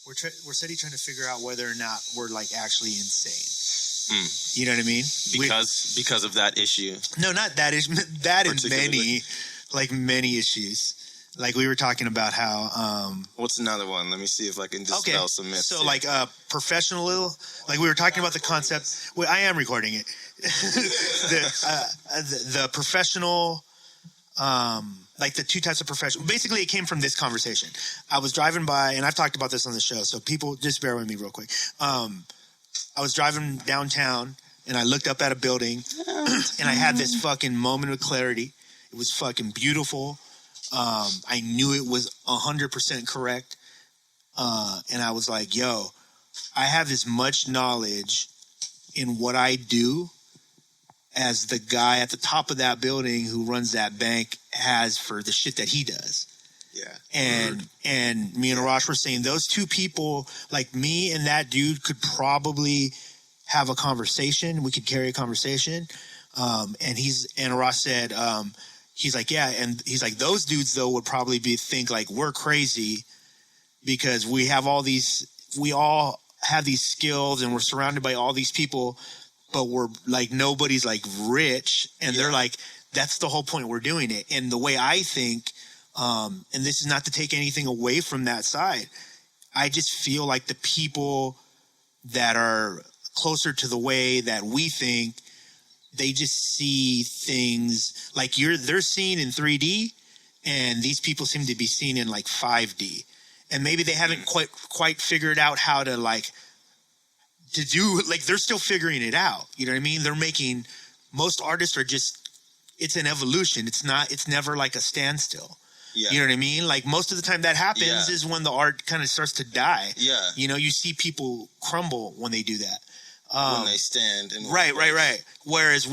we're steady trying to figure out whether or not we're like actually insane. You know what I mean? Because of that issue. No, not that issue. That and many issues. Like we were talking about how. What's another one? Let me see if I can dispel some myths. So like professional, like we were talking about the concept. Well, I am recording it. the professional. Like the two types of professional. Basically, it came from this conversation. I was driving by, and I've talked about this on the show, so people just bear with me real quick. I was driving downtown, and I looked up at a building, and I had this fucking moment of clarity. It was fucking beautiful. I knew it was 100% correct. And I was like, yo, I have as much knowledge in what I do as the guy at the top of that building who runs that bank has for the shit that he does. Yeah. And me and Arash were saying those two people, like me and that dude, could probably have a conversation. We could carry a conversation. And Arash said, he's like, yeah. And he's like, those dudes though would probably think like we're crazy because we all have these skills and we're surrounded by all these people, but we're like, nobody's like rich. And they're like, that's the whole point we're doing it. And the way I think, and this is not to take anything away from that side, I just feel like the people that are closer to the way that we think, they just see things like they're seeing in 3D, and these people seem to be seeing in like 5D. And maybe they haven't quite figured out how to they're still figuring it out. You know what I mean? Most artists are just, it's an evolution. It's never like a standstill. Yeah. You know what I mean? Like most of the time that happens is when the art kind of starts to die. Yeah. You know, you see people crumble when they do that. When they stand. Right. Whereas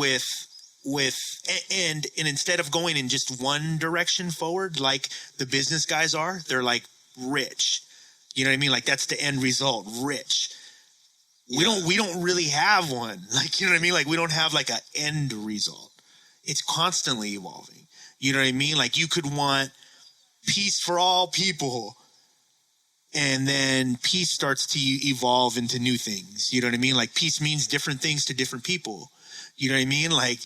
and instead of going in just one direction forward, like the business guys are, they're like rich. You know what I mean? Like that's the end result, rich. Yeah. We don't really have one. Like, you know what I mean? Like we don't have like an end result. It's constantly evolving. You know what I mean? Like you could want peace for all people, and then peace starts to evolve into new things. You know what I mean? Like peace means different things to different people. You know what I mean? Like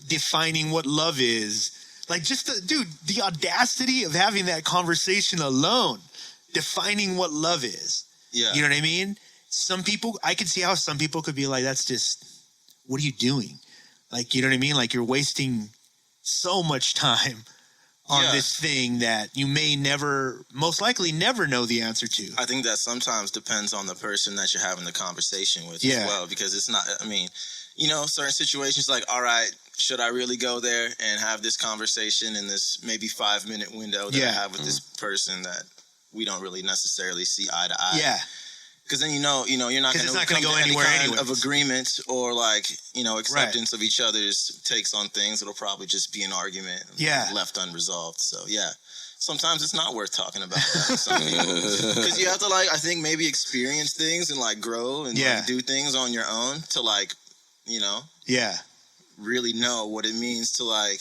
defining what love is. Like just the audacity of having that conversation alone, defining what love is. Yeah. You know what I mean? I could see how some people could be like, that's just, what are you doing? Like, you know what I mean? Like you're wasting so much time on this thing that you may most likely never know the answer to. I think that sometimes depends on the person that you're having the conversation with as well, because it's not, I mean, you know, certain situations like, all right, should I really go there and have this conversation in this maybe 5-minute window that I have with this person that we don't really necessarily see eye to eye? Yeah. Because then you're not going to go anywhere of agreement or like, you know, acceptance of each other's takes on things. It'll probably just be an argument left unresolved. So sometimes it's not worth talking about that. Because you have to I think maybe experience things and like grow and like, do things on your own to like, you know, really know what it means to like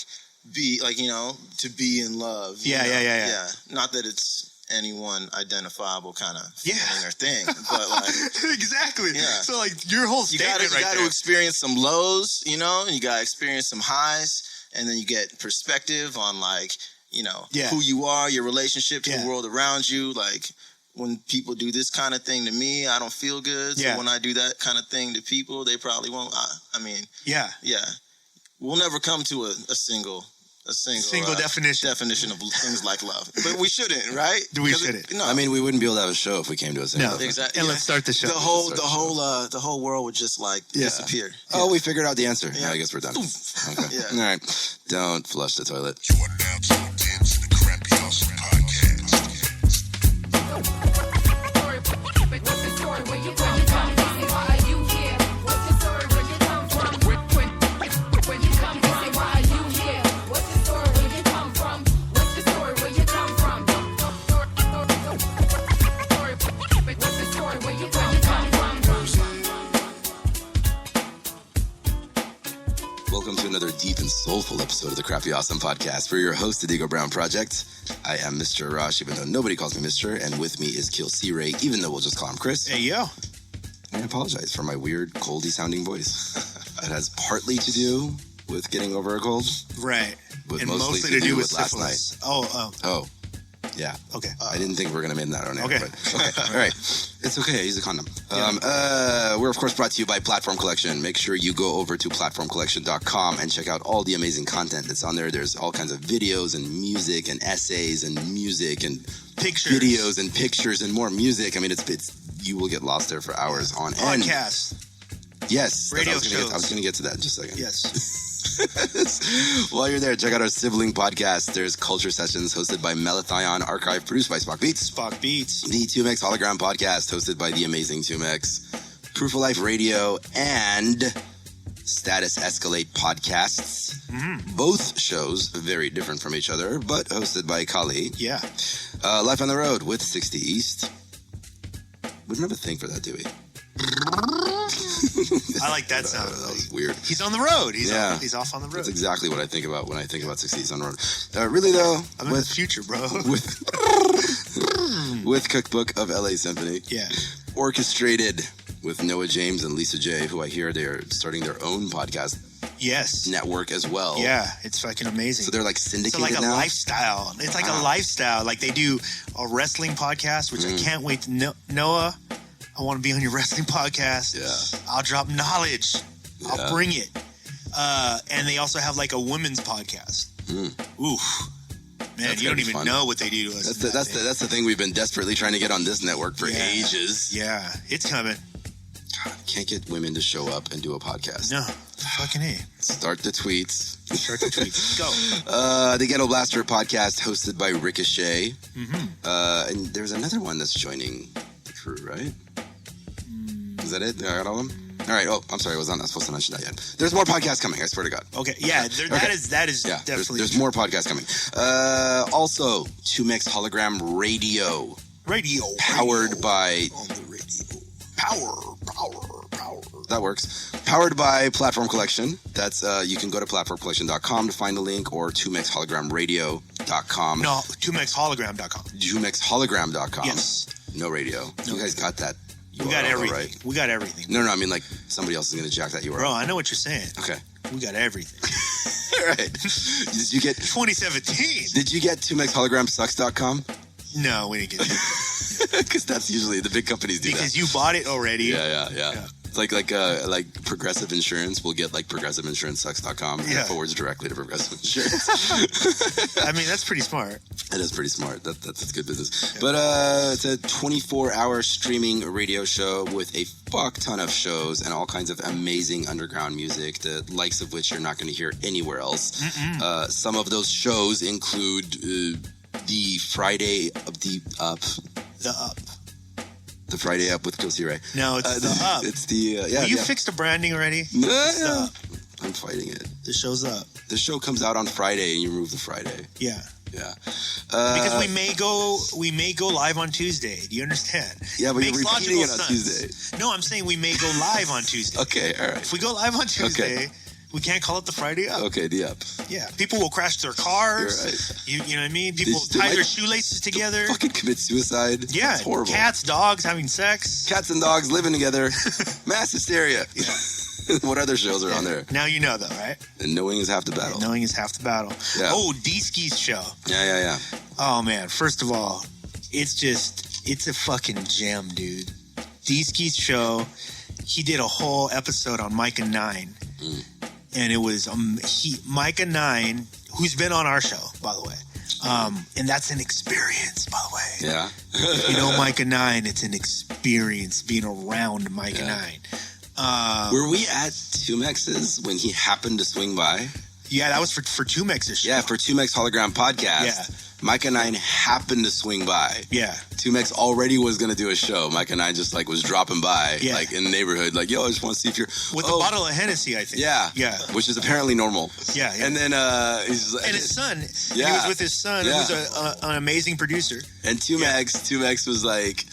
be like, you know, to be in love. Yeah. Not that it's anyone identifiable kind of feeling or thing, but like exactly. Yeah. So like your whole statement, you got to experience some lows, you know, and you got to experience some highs, and then you get perspective on like, you know, who you are, your relationship to the world around you. Like when people do this kind of thing to me, I don't feel good. So when I do that kind of thing to people, they probably won't. I mean, we'll never come to a single definition of things like love, but we shouldn't, right? We shouldn't. No, I mean, we wouldn't be able to have a show if we came to a single. No, exactly. And let's start the show. The whole world would just like disappear. Oh, we figured out the answer. Yeah. I guess we're done. Okay. All right. Don't flush the toilet. You are now tuned in to the Crappy House Podcast. What's the story? Where you come from? Why are you here? What's the story? Where you come from? Where you come from? Why are you here? What's the story? Where you come from? What's the story? Where you come from? What's the story? Where you come from? Welcome to another deep and soulful episode of the Crappy Awesome Podcast. We're your host, the Diego Brown Project. I am Mr. Arash, even though nobody calls me Mr. And with me is KILLcRey, even though we'll just call him Chris. Hey, yo. I apologize for my weird, coldy-sounding voice. It has partly to do with getting over a cold. Right. But and mostly to do with last night. Oh. Yeah. Okay. I didn't think we were going to make that on air. Okay. But okay. All right. It's okay. I use a condom. We're, of course, brought to you by Platform Collection. Make sure you go over to platformcollection.com and check out all the amazing content that's on there. There's all kinds of videos and music and essays and music and pictures, videos and pictures and more music. I mean, it's you will get lost there for hours on end. Podcasts. Yes. Radio I was shows. going to get to that in just a second. Yes. While you're there, check out our sibling podcast. There's Culture Sessions hosted by Melathion, archive produced by Spock Beats. Spock Beats. The 2Mex Hologram podcast hosted by the amazing 2Mex. Proof of Life Radio and Status Escalate podcasts. Mm-hmm. Both shows very different from each other, but hosted by Kali. Yeah. Life on the Road with 60 East. We don't have a thing for that, do we? I like that sound. That was weird. He's on the road. He's off on the road. That's exactly what I think about when I think about 60 East on the road. Really, though, I'm in the future, bro. with Cookbook of LA Symphony. Yeah. Orchestrated with Noah James and Lisa J, who I hear they're starting their own podcast network as well. Yeah, it's fucking amazing. So they're like syndicated now? It's like a now? lifestyle. It's like a lifestyle. Like they do a wrestling podcast, which I can't wait to Noah, I want to be on your wrestling podcast. Yeah. I'll drop knowledge. Yeah. I'll bring it. And they also have like a women's podcast. Oof. Man, That's you don't even fun. know what they do to us. That's the thing we've been desperately trying to get on this network for ages. Yeah, it's coming. God, can't get women to show up and do a podcast. No, fucking A. Start the tweets. Go. The Ghetto Blaster podcast hosted by Ricochet. Mm-hmm. And there's another one that's joining the crew, right? Is that it? I got all of them? All right. Oh, I'm sorry. I was not supposed to mention that yet. There's more podcasts coming. I swear to God. Okay. Yeah. That is definitely. There's more podcasts coming. Also, 2Mex Hologram Radio. Powered by. On the radio. Power. That works. Powered by Platform Collection. That's you can go to platformcollection.com to find the link, or 2mexhologramradio.com. No, 2mexhologram.com. 2mexhologram.com. Yes. No radio. You guys got that. We got everything. Right? We got everything. No, I mean like somebody else is going to jack that URL. Bro, I know what you're saying. Okay. We got everything. All right. Did you get 2017? Did you get 2mexhologramsucks.com? No, we didn't get it. Because that's usually the big companies do because you bought it already. Yeah. It's like Progressive Insurance will get like progressiveinsurancesucks.com and it forwards directly to Progressive Insurance. I mean, that's pretty smart. It is pretty smart. That's good business. But it's a 24-hour streaming radio show with a fuck ton of shows and all kinds of amazing underground music, the likes of which you're not going to hear anywhere else. Some of those shows include the Friday of the Up. The Up. The Friday Up with KILLcRey. No, it's the Up. It's the Well, you fixed the branding already? No, it's the Up. I'm fighting it. The show's Up. The show comes out on Friday, and you remove the Friday. Yeah. Because we may go live on Tuesday. Do you understand? Yeah, but you're Makes repeating it logical on sense. Tuesday. No, I'm saying we may go live on Tuesday. Okay, all right. If we go live on Tuesday, we can't call it the Friday Up. Okay, the Up. Yeah, people will crash their cars. You're right. You know what I mean? People will tie their shoelaces together. Fucking commit suicide. Yeah, it's horrible. Cats, dogs having sex. Cats and dogs living together. Mass hysteria. Yeah. What other shows are on there? Now you know, though, right? And knowing is half the battle. Yeah, knowing is half the battle. Yeah. Oh, D-Ski's show. Yeah. Oh, man. First of all, it's a fucking gem, dude. D-Ski's show, he did a whole episode on Micah 9. And it was Micah 9, who's been on our show, by the way. And that's an experience, by the way. Yeah. If you know Micah 9, it's an experience being around Micah 9. Were we at 2Mex's when he happened to swing by? Yeah, that was for 2Mex's show. Yeah, for 2Mex Hologram Podcast. Yeah. Micah 9 happened to swing by. Yeah. 2Mex already was going to do a show. Micah 9 just was dropping by like in the neighborhood. Like, yo, I just want to see if you're... With a bottle of Hennessy, I think. Yeah. Yeah. Which is apparently normal. Yeah. And then he's like... And his son. Yeah. He was with his son, who's an amazing producer. And 2Mex was like...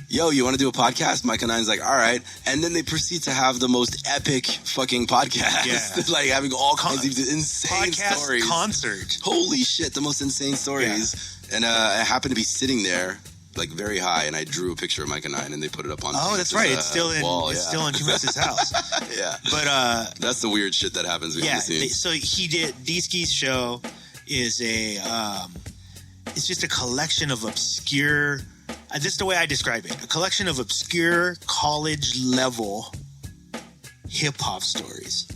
yo, you want to do a podcast? Micah 9's like, all right. And then they proceed to have the most epic fucking podcast. Yeah. Like having all kinds of insane Podcast stories. concert. Holy shit, the most insane stories. Yeah. And I happened to be sitting there, like very high, and I drew a picture of Micah 9 and they put it up on that's right. It's still in wall, still in T-Max's house. Yeah. But that's the weird shit that happens behind the scenes. So he did D-Ski's show is it's just a collection of obscure, this is the way I describe it, a collection of obscure college level hip hop stories.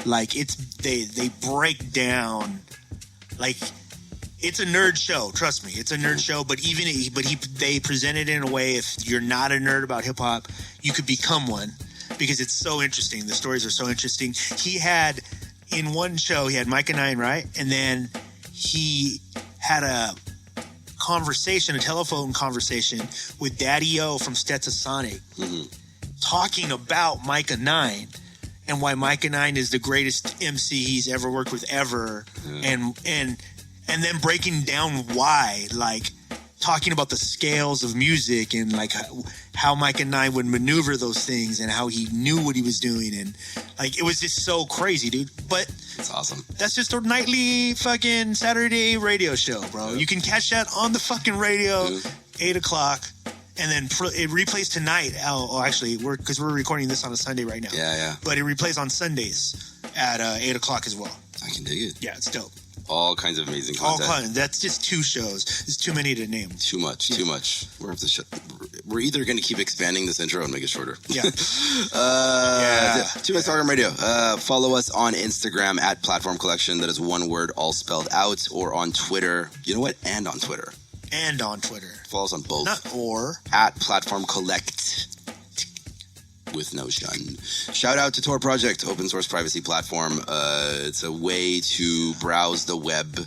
Like they break down, like it's a nerd show. Trust me, it's a nerd show. But they present it in a way, if you're not a nerd about hip hop, you could become one because it's so interesting. The stories are so interesting. He had in one show, he had Micah 9, right, and then he had a telephone conversation with Daddy O from Stetsasonic, talking about Micah 9 and why Micah 9 is the greatest MC he's ever worked with ever, and then breaking down why, like talking about the scales of music and like how Micah 9 would maneuver those things and how he knew what he was doing, and like it was just so crazy, dude. But it's awesome. That's just a nightly fucking Saturday radio show, bro. You can catch that on the fucking radio, 8 o'clock, and then it replays tonight. Oh, actually, because we're recording this on a Sunday right now. Yeah. But it replays on Sundays at 8 o'clock as well. I can dig it. Yeah, it's dope. All kinds of amazing content. That's just 2 shows. There's too many to name. Too much. We're either going to keep expanding this intro and make it shorter. Yeah. 2X Program Radio. Follow us on Instagram at Platform Collection. That is one word, all spelled out. Or on Twitter. You know what? And on Twitter. Follow us on both. Not or. At Platform Collect. With no shun. Shout out to Tor Project, open source privacy platform. It's a way to browse the web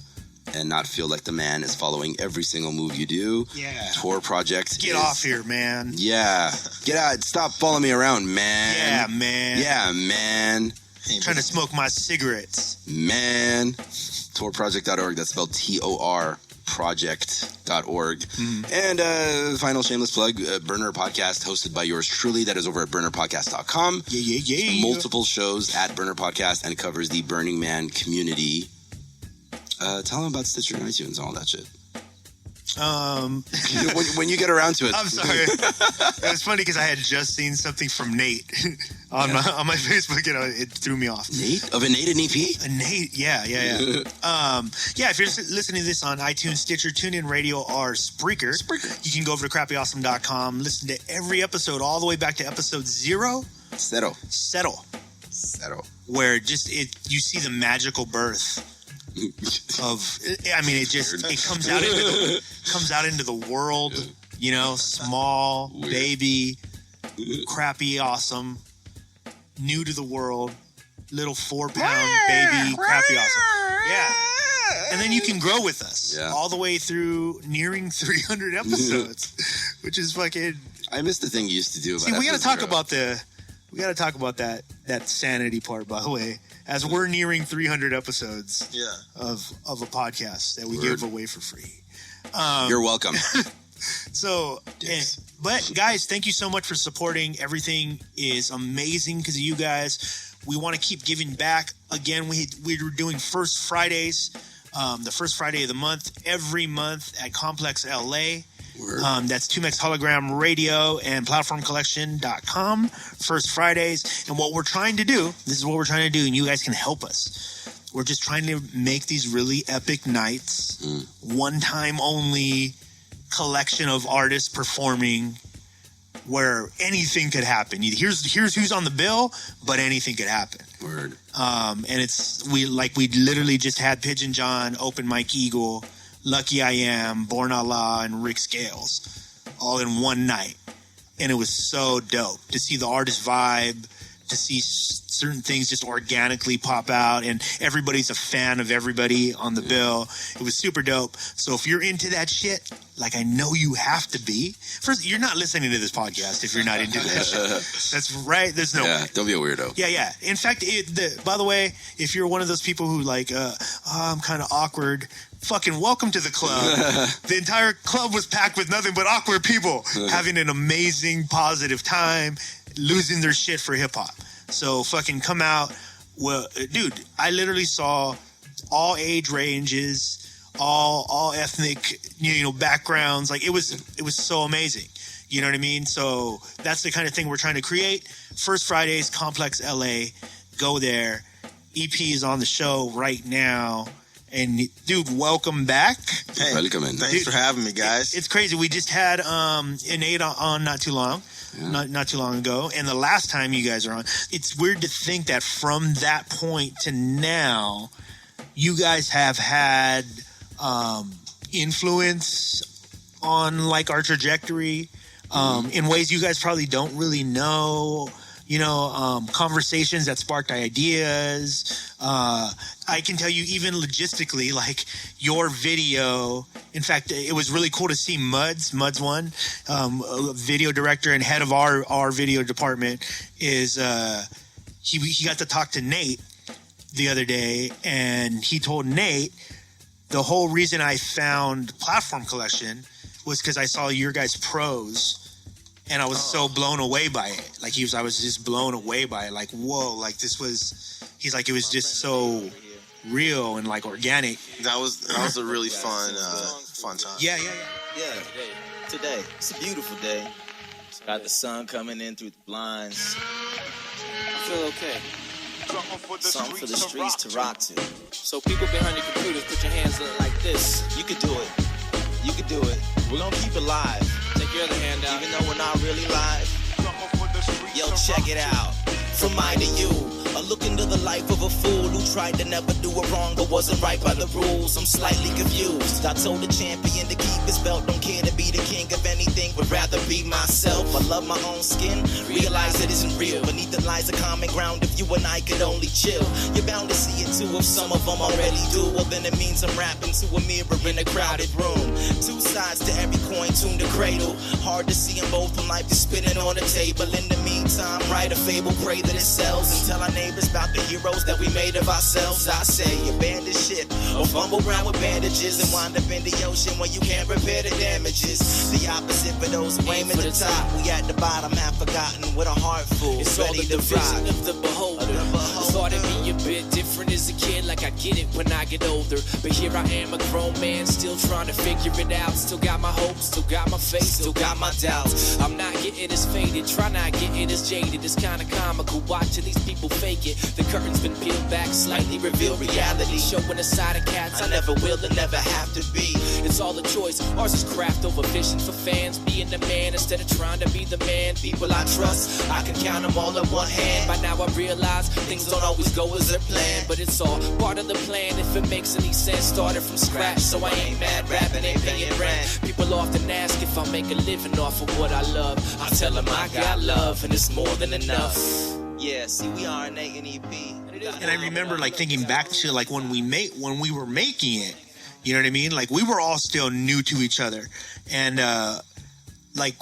and not feel like the man is following every single move you do. Yeah. Tor Project. Get off here, man. Yeah. Get out. Stop following me around, man. Yeah, man. Trying to smoke my cigarettes. Man. Torproject.org. That's spelled TOR. Project.org. And final shameless plug, Burner Podcast hosted by yours truly. That is over at burnerpodcast.com. Yeah. Multiple shows at Burner Podcast and covers the Burning Man community. Tell them about Stitcher and iTunes and all that shit. When you get around to it. I'm sorry. It was funny because I had just seen something from Nate on my Facebook, and it threw me off. Nate? Of Innate and EP? Nate, yeah. If you're listening to this on iTunes, Stitcher, TuneIn Radio, or Spreaker, you can go over to crappyawesome.com, listen to every episode all the way back to episode 0. Settle. Where you see the magical birth of, I mean, it comes out into the world, you know, small, weird, baby, crappy, awesome, new to the world, little 4-pound baby, crappy, awesome. Yeah. And then you can grow with us all the way through nearing 300 episodes, which is fucking. I miss the thing you used to do. See, we got to talk about that sanity part, by the way, as we're nearing 300 episodes of a podcast that we give away for free. You're welcome. So, but guys, thank you so much for supporting. Everything is amazing because of you guys. We want to keep giving back. Again, we're doing First Fridays, the first Friday of the month, every month at Complex LA. That's 2X Hologram Radio and PlatformCollection.com. First Fridays. And what we're trying to do, and you guys can help us. We're just trying to make these really epic nights, one time only collection of artists performing where anything could happen. Here's who's on the bill, but anything could happen. Word. And we literally just had Pigeon John, Open Mike Eagle, Lucky I Am, Born Allah, and Rick Scales all in one night. And it was so dope to see the artist vibe, to see certain things just organically pop out, and everybody's a fan of everybody on the bill. It was super dope. So if you're into that shit, like I know you have to be. First, you're not listening to this podcast if you're not into that shit. That's right. There's no way. Don't be a weirdo. Yeah. In fact, by the way, if you're one of those people who like, I'm kind of awkward, fucking welcome to the club. The entire club was packed with nothing but awkward people having an amazing, positive time, losing their shit for hip hop. So fucking come out. Well, dude, I literally saw all age ranges, all ethnic, backgrounds. Like it was so amazing. You know what I mean? So that's the kind of thing we're trying to create. First Fridays, Complex LA. Go there. EP is on the show right now. And dude, welcome back. Hey, welcome in. Thanks for having me, guys. It's crazy. We just had Innate on not too long. Yeah. Not too long ago. And the last time you guys are on, it's weird to think that from that point to now, you guys have had influence on like our trajectory in ways you guys probably don't really know. Conversations that sparked ideas. I can tell you even logistically, like your video, in fact, it was really cool to see Muds one, a video director and head of our video department is, he got to talk to Nate the other day, and he told Nate the whole reason I found Platform Collection was because I saw your guys' pros. And I was so blown away by it. Like I was just blown away by it. Like, whoa, like he's like, it was just so real and like organic. That was a really fun time. Yeah. Today. It's a beautiful day. Got the sun coming in through the blinds. I feel okay. Something for the streets to rock to. So people behind your computers, put your hands up like this. You could do it. You could do it. We're gonna keep it live. Take your other hand out. Even though we're not really live. Yo, check it out. From mine to you. A look into the life of a fool who tried to never do it wrong but wasn't right by the rules. I'm slightly confused. I told the champion to keep his belt. Don't care to be the king of anything, would rather be myself. I love my own skin. Realize it isn't real. Beneath it lies a common ground if you and I could only chill. You're bound to see it too if some of them already do. Well, then it means I'm rapping to a mirror in a crowded room. Two sides to every coin tuned to cradle. Hard to see them both when life is spinning on the table. In the meantime, write a fable, pray that it sells, and tell our neighbors about the heroes that we made of ourselves. I say abandon shit or fumble around with bandages and wind up in the ocean when you can't repair the damages. The opposite for those who aim at the top. We at the bottom, half forgotten with a heart full. It's all the division of the beholder. Thought it'd be a bit different as a kid, like I get it when I get older. But here I am, a grown man, still trying to figure it out. Still got my hopes, still got my faith, still got my doubts. I'm not getting as faded, try not getting as jaded. It's kinda comical watching these people fake it. The curtain's been peeled back, slightly reveal reality. Showing a side of cats I never will and never have to be. It's all a choice, ours is craft over vision for fans. Being the man instead of trying to be the man. People I trust, I can count them all in one hand. By now I realize things don't always go as they're planned, but it's all part of the plan if it makes any sense. Started from scratch, so I ain't mad, rapping ain't paying rent. People often ask if I make a living off of what I love. I tell them I got love and it's more than enough. Yeah, see, we are an EP. And I remember like thinking back to like when we were making it, you know what I mean? Like we were all still new to each other, and like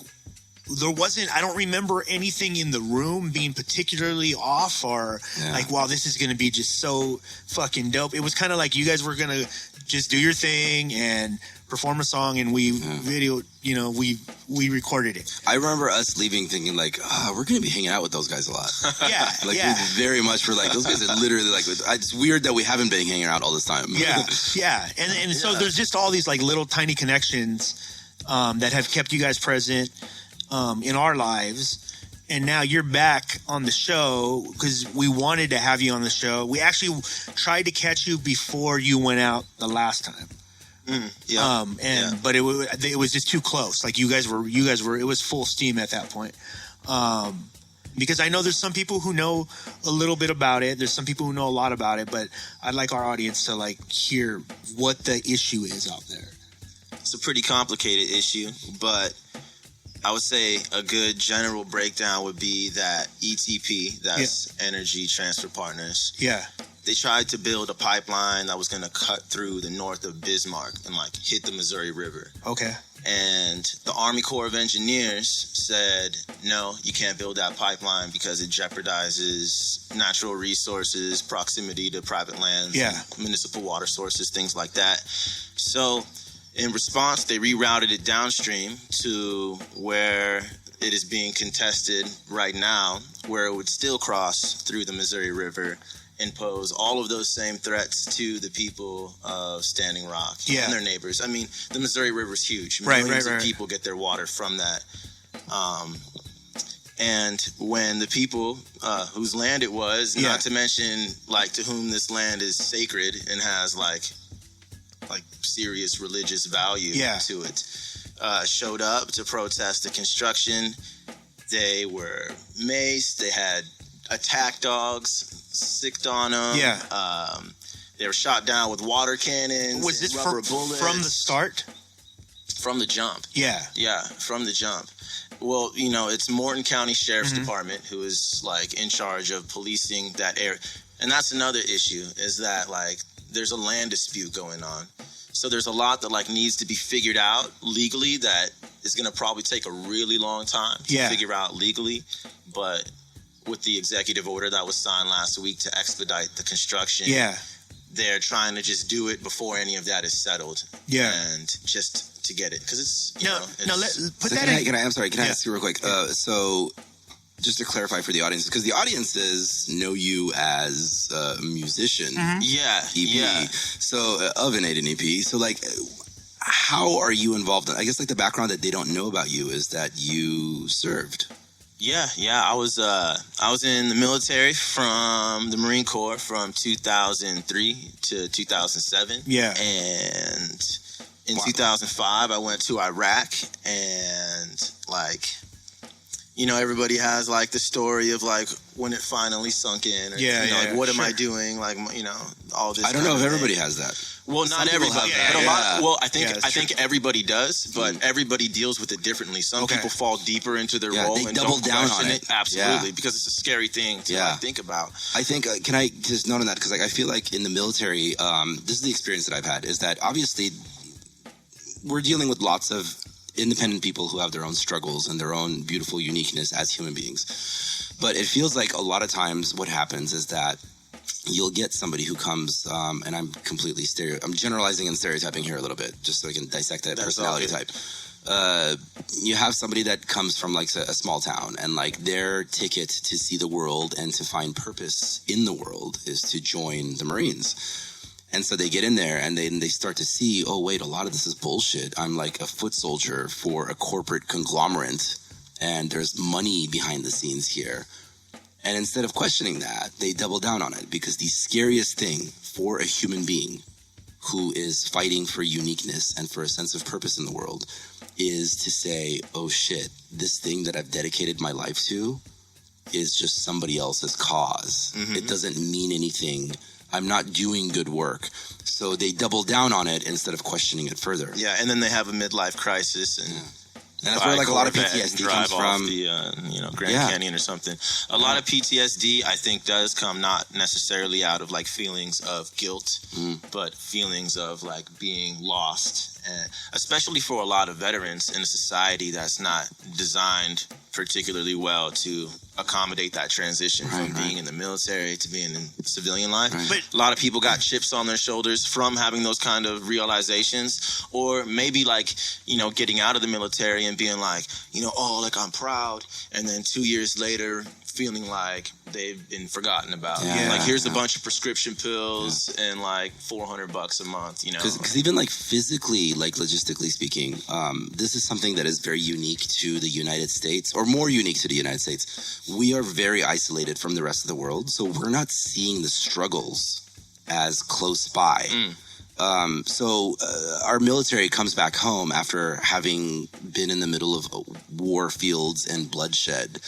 there wasn't, I don't remember anything in the room being particularly off or like, wow, this is going to be just so fucking dope. It was kind of like you guys were going to just do your thing and perform a song, and we video, we recorded it. I remember us leaving thinking like, we're going to be hanging out with those guys a lot. Yeah. We very much were like, those guys are literally like, it's weird that we haven't been hanging out all this time. Yeah. And so there's just all these like little tiny connections that have kept you guys present in our lives. And now you're back on the show because we wanted to have you on the show. We actually tried to catch you before you went out the last time. But it was just too close. Like you guys were, it was full steam at that point. Because I know there's some people who know a little bit about it. There's some people who know a lot about it, but I'd like our audience to like hear what the issue is out there. It's a pretty complicated issue, but I would say a good general breakdown would be that ETP, that's Energy Transfer Partners. Yeah. They tried to build a pipeline that was going to cut through the north of Bismarck and like hit the Missouri River. Okay. And the Army Corps of Engineers said, no, you can't build that pipeline because it jeopardizes natural resources, proximity to private lands, municipal water sources, things like that. So in response, they rerouted it downstream to where it is being contested right now, where it would still cross through the Missouri River and pose all of those same threats to the people of Standing Rock and their neighbors. I mean, the Missouri River is huge. Millions of people get their water from that. And when the people whose land it was, not to mention like to whom this land is sacred and has like serious religious value to it, showed up to protest the construction, they were maced, they had attack dogs sicked on them. They were shot down with water cannons. Was this rubber bullets from the start? From the jump. Yeah, from the jump. Well, you know, it's Morton County Sheriff's Department who is like in charge of policing that area, and that's another issue is that like there's a land dispute going on. So there's a lot that like needs to be figured out legally that is going to probably take a really long time to figure out legally, but with the executive order that was signed last week to expedite the construction. They're trying to just do it before any of that is settled. And just to get it. Because it's, you know. Put that in. I'm sorry, can I ask you real quick? So just to clarify for the audience, because the audiences know you as a musician. EP. So of Innate and EP. So like, how are you involved? I guess like the background that they don't know about you is that you served. I was in the military from the Marine Corps from 2003 to 2007. And in 2005, I went to Iraq, and like, you know, everybody has like the story of like when it finally sunk in. Or, like what am I doing? Like, you know, all this. I don't know if everybody has that. Well, not everybody. But a lot. Well, I think everybody does, but everybody deals with it differently. Some people fall deeper into their role and double don't down question on it. Absolutely, because it's a scary thing to like, think about. I think. Can I just note on that, because like I feel like in the military, this is the experience that I've had, is that obviously we're dealing with lots of independent people who have their own struggles and their own beautiful uniqueness as human beings. But it feels like a lot of times what happens is that you'll get somebody who comes, and I'm completely I'm generalizing and stereotyping here a little bit, just so I can dissect that personality type. You have somebody that comes from like a small town, and like their ticket to see the world and to find purpose in the world is to join the Marines. And so they get in there and then they start to see, oh, wait, a lot of this is bullshit. I'm like a foot soldier for a corporate conglomerate, and there's money behind the scenes here. And instead of questioning that, they double down on it, because the scariest thing for a human being who is fighting for uniqueness and for a sense of purpose in the world is to say, oh shit, this thing that I've dedicated my life to is just somebody else's cause. It doesn't mean anything. I'm not doing good work. So they double down on it instead of questioning it further. And then they have a midlife crisis and that's where like a lot of PTSD comes from. The Grand Canyon or something. A lot of PTSD, I think, does come not necessarily out of like feelings of guilt, but feelings of like being lost, and especially for a lot of veterans in a society that's not designed particularly well to accommodate that transition from being in the military to being in civilian life. But a lot of people got chips on their shoulders from having those kind of realizations, or maybe like, you know, getting out of the military and being like, you know, oh, like I'm proud, and then 2 years later feeling like they've been forgotten about. Like here's a bunch of prescription pills and like $400 a month, you know. Because even like physically, like logistically speaking, this is something that is very unique to the United States, or more unique to the United States. We are very isolated from the rest of the world, so we're not seeing the struggles as close by. So our military comes back home after having been in the middle of war fields and bloodshed.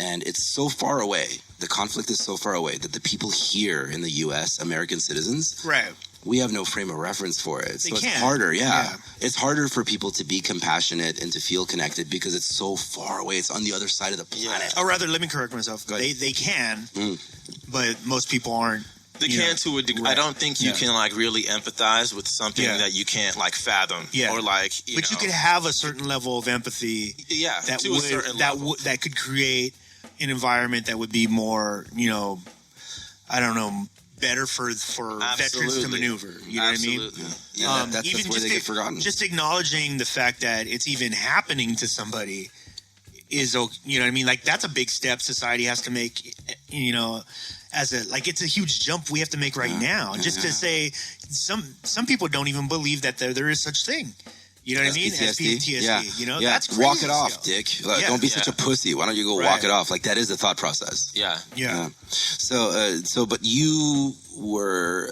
And it's so far away, the conflict is so far away that the people here in the U.S., American citizens, we have no frame of reference for it. So They it's can't. harder, Yeah. It's harder for people to be compassionate and to feel connected because it's so far away. It's on the other side of the planet. Or rather, let me correct myself. Go ahead. They can, but most people aren't. They can to a degree. Right. I don't think you can like really empathize with something that you can't like fathom. Yeah. Or like, But you could have a certain level of empathy. Yeah. That To a certain level. that could create an environment that would be more, I don't know, better for veterans to Absolutely. maneuver. You know what I mean? Absolutely. Yeah, that's even where just they get forgotten. Just acknowledging the fact that it's even happening to somebody is, you know what I mean? Like, that's a big step society has to make, it's a huge jump we have to make right now. Just to say, some people don't even believe that there is such thing. You know what I mean? PTSD. Yeah. That's crazy. Walk it off, Dick. Like, don't be such a Yeah. pussy. Why don't you go walk it off? Like, that is the thought process. Yeah. Yeah. So, but you were,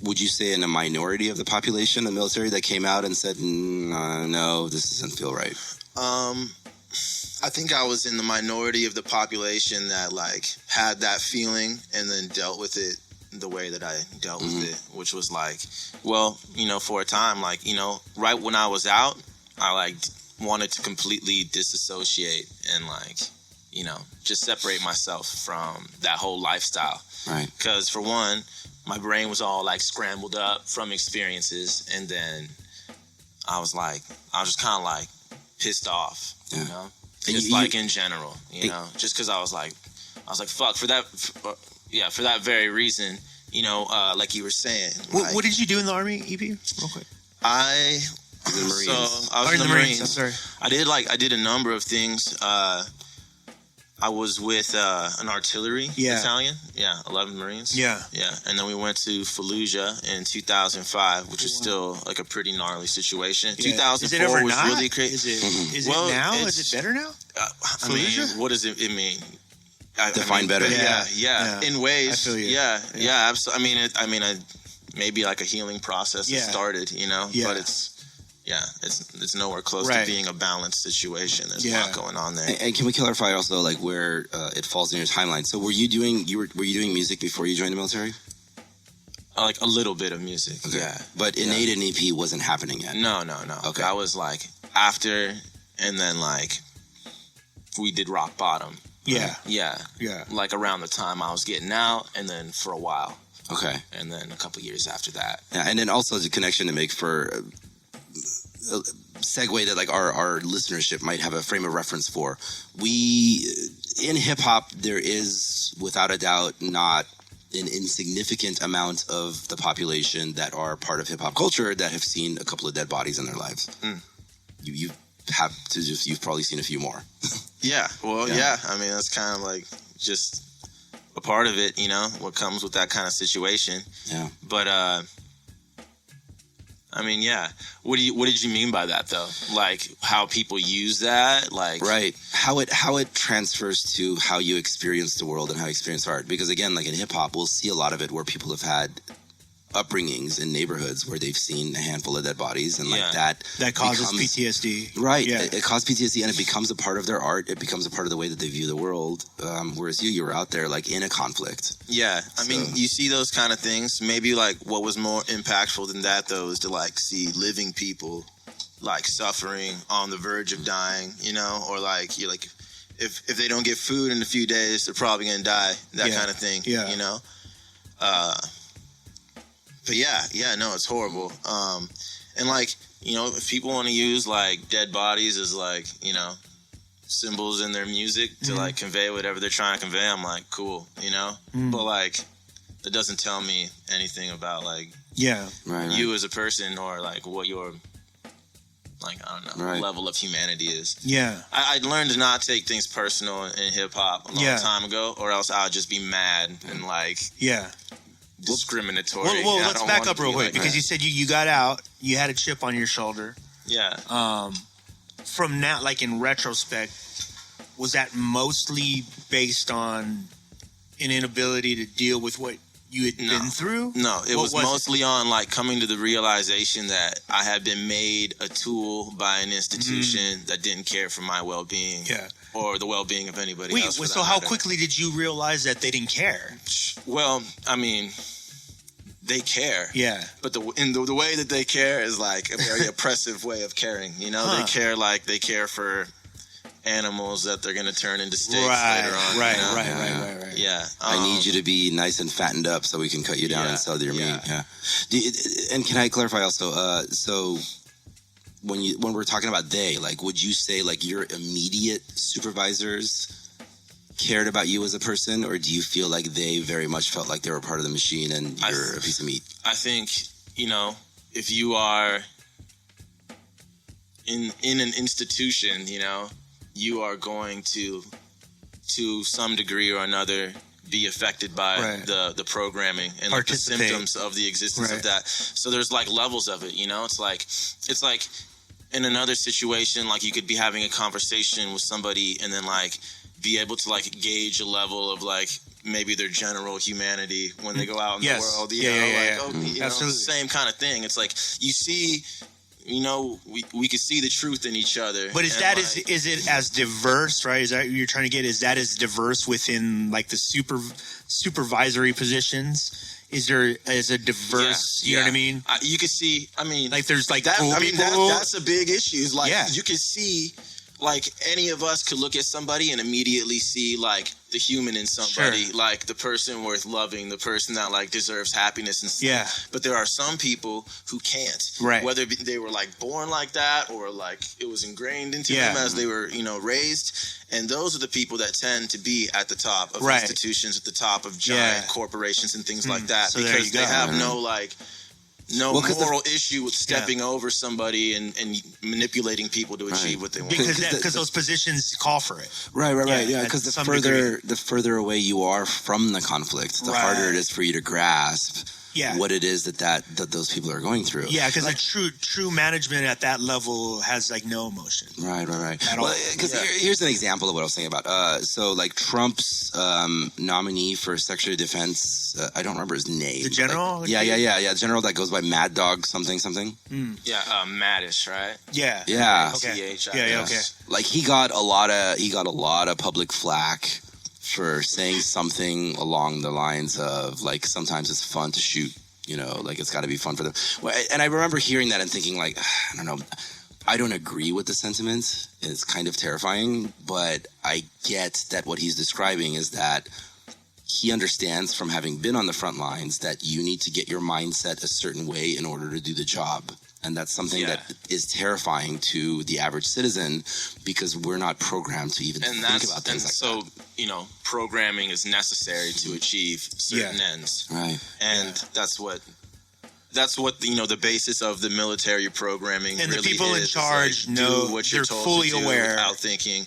would you say, in a minority of the population, the military, that came out and said, no, this doesn't feel right? I think I was in the minority of the population that like had that feeling and then dealt with it the way that I dealt with it, which was like, well, for a time, like, right when I was out, I like wanted to completely disassociate and like, just separate myself from that whole lifestyle. Right. Because for one, my brain was all like scrambled up from experiences, and then I was just kind of like pissed off, Yeah. And just you- like in general, just because I was like, fuck, for that very reason, like you were saying. Like, What did you do in the Army, EP? Real quick. I The Marines. So I was in the Marines. I'm sorry. I did a number of things. I was with an artillery battalion. Yeah, 11 Marines. Yeah. Yeah. And then we went to Fallujah in 2005, which was still like a pretty gnarly situation. Yeah. 2004 Is it ever was not? really crazy. Is Well, it now? it's- Is it better now? I mean, Fallujah? what does it mean? Define better. Yeah. In ways. I feel you. Yeah, absolutely. Maybe like a healing process has started, Yeah. but it's nowhere close to Right. being a balanced situation. There's a lot going on there. And can we clarify also like where it falls in your timeline? So were you doing music before you joined the military? Like a little bit of music. Okay. Yeah. But Innate and EP wasn't happening yet. No. Okay. I was like after, and then like we did Rock Bottom. Yeah. Yeah. Yeah. Like around the time I was getting out, and then for a while, Okay. and then a couple years after that. Yeah, and then also the connection to make for a segue that like our listenership might have a frame of reference for. We in hip hop, there is without a doubt not an insignificant amount of the population that are part of hip hop culture that have seen a couple of dead bodies in their lives. You've probably seen a few more. Yeah. Well, yeah. I mean, that's kind of like just a part of it, what comes with that kind of situation. Yeah. But I mean, yeah. What did you mean by that though? Like how people use that, like Right. How it transfers to how you experience the world and how you experience art. Because again, like in hip hop, we'll see a lot of it where people have had upbringings in neighborhoods where they've seen a handful of dead bodies and like That causes becomes- PTSD. Right. Yeah. It causes PTSD and it becomes a part of their art. It becomes a part of the way that they view the world. Whereas you were out there like in a conflict. Yeah, I mean, you see those kind of things. Maybe like what was more impactful than that, though, is to like see living people like suffering on the verge of dying, or like you're like, if they don't get food in a few days, they're probably gonna die. That kind of thing. Yeah. But no, it's horrible. And like, if people want to use like dead bodies as like, symbols in their music to like convey whatever they're trying to convey, I'm like, cool, but like that doesn't tell me anything about like Right. you as a person or like what your like, I don't know, level of humanity is. Yeah. I learned to not take things personal in hip hop a long time ago, or else I'll just be mad and like discriminatory. Well, I let's don't back wanna up real be quick like because that. you said you got out, you had a chip on your shoulder. Yeah. From now, like in retrospect, was that mostly based on an inability to deal with what you had been through? No, it What was mostly on like coming to the realization that I had been made a tool by an institution that didn't care for my well-being. Yeah. Or the well-being of anybody Wait, else. for so that how matter. quickly did you realize that they didn't care? Well, I mean, they care. Yeah. But the way that they care is like a very oppressive way of caring. You know, they care for animals that they're going to turn into steaks later on. Right. Yeah. I need you to be nice and fattened up so we can cut you down and sell your meat. Yeah. And can I clarify also? So when we're talking about they, like, would you say like your immediate supervisors cared about you as a person, or do you feel like they very much felt like they were part of the machine and you're a piece of meat? I think, if you are in an institution, you are going to some degree or another be affected by the programming and like the symptoms of the existence of that. So there's like levels of it, it's like in another situation, like you could be having a conversation with somebody and then like be able to like gauge a level of like maybe their general humanity when they go out in the world. Absolutely. Same kind of thing. It's like you see, we could see the truth in each other. But is it as diverse, right? Is that what you're trying to get? Is that as diverse within like the supervisory positions? Is a diverse, you know what I mean? You can see, like there's like that, cool people. That's a big issue. Is like you can see, like any of us could look at somebody and immediately see like the human in somebody, like the person worth loving, the person that like deserves happiness and stuff. Yeah. But there are some people who can't. Right. Whether they were like born like that or like it was ingrained into them as they were, raised. And those are the people that tend to be at the top of institutions, at the top of giant corporations and things like that. So because they have no moral issue with stepping over somebody and manipulating people to achieve what they want. Because those positions call for it. Right. Yeah, because the further away you are from the conflict, the harder it is for you to grasp what it is that those people are going through. Yeah, because like, true management at that level has like no emotion. Right. At all. Because here's an example of what I was saying about. So like Trump's nominee for Secretary of Defense, I don't remember his name. The general? Like, yeah. General that goes by Mad Dog something. Yeah, Mattis, right? Yeah. Okay. Okay. Like he got a lot of public flack for saying something along the lines of like sometimes it's fun to shoot, like it's got to be fun for them. And I remember hearing that and thinking like, I don't know, I don't agree with the sentiment. It's kind of terrifying, but I get that what he's describing is that he understands from having been on the front lines that you need to get your mindset a certain way in order to do the job. And that's something that is terrifying to the average citizen because we're not programmed to even think about things like that. So, programming is necessary to achieve certain ends. Right. And that's what the basis of the military programming and really the people in charge know what you're told fully to do aware without thinking.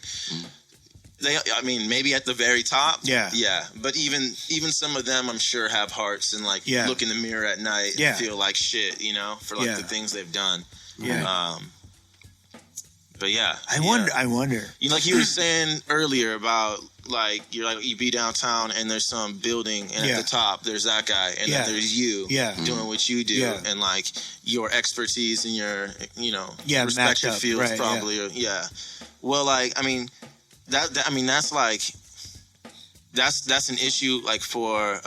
Maybe at the very top. Yeah. But even some of them, I'm sure, have hearts and like look in the mirror at night and feel like shit, for like the things they've done. Yeah. But yeah. I wonder. Like you were saying earlier about like you be downtown and there's some building and at the top there's that guy and then there's you doing what you do and like your expertise and your respective fields probably Well, like that's like that's an issue like for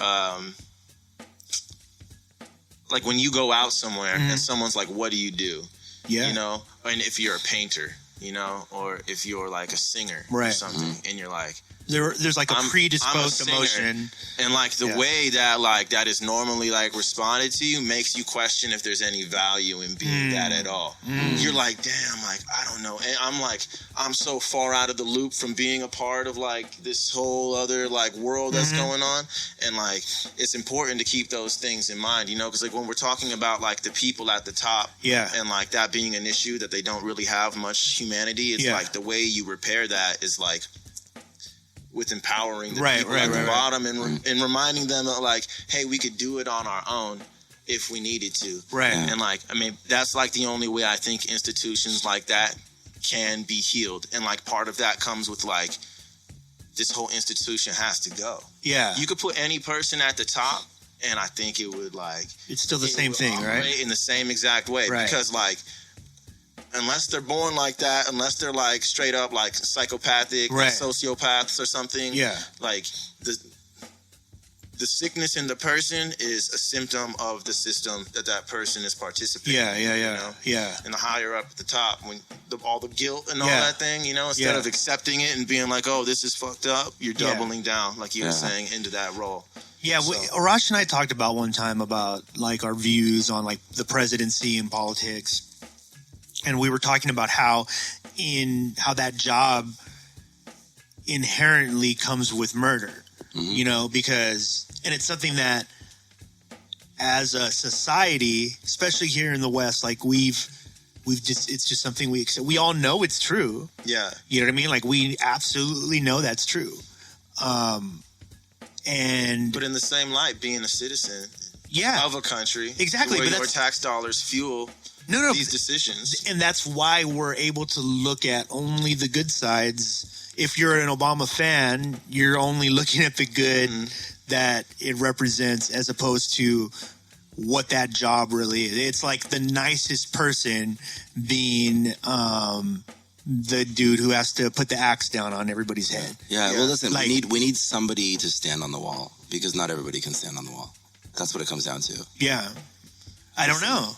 like when you go out somewhere and someone's like, what do you do? And if you're a painter, or if you're like a singer or something and you're like, there's like a predisposed emotion, and like the way that like that is normally like responded to you makes you question if there's any value in being that at all. You're like, damn, like I don't know, and I'm so far out of the loop from being a part of like this whole other like world that's going on, and like it's important to keep those things in mind, because like when we're talking about like the people at the top, and like that being an issue that they don't really have much humanity, it's like the way you repair that is like with empowering the people at the bottom and reminding them that like, hey, we could do it on our own if we needed to. Right. And like, that's like the only way I think institutions like that can be healed. And like part of that comes with like, this whole institution has to go. Yeah. You could put any person at the top and I think it would like... It's still the same thing, right? In the same exact way. Right. Because like, unless they're born like that, unless they're like straight up like psychopathic, like sociopaths or something, like the sickness in the person is a symptom of the system that person is participating in. You know? Yeah. And the higher up at the top, when all the guilt and all Yeah. that thing, you know, instead of accepting it and being like, oh, this is fucked up, you're doubling down, like you were saying, into that role. Yeah, Arash and I talked about one time about like our views on like the presidency and politics, and we were talking about how that job inherently comes with murder, you know, because and it's something that as a society, especially here in the West, like we've just it's just something we accept. We all know it's true. Yeah, you know what I mean. Like we absolutely know that's true. But in the same light, being a citizen of a country, exactly, where but your tax dollars fuel these decisions, and that's why we're able to look at only the good sides. If you're an Obama fan, you're only looking at the good that it represents, as opposed to what that job really is. It's like the nicest person being the dude who has to put the axe down on everybody's head. Yeah, well, listen, like, we need somebody to stand on the wall, because not everybody can stand on the wall. That's what it comes down to. Yeah. I don't know.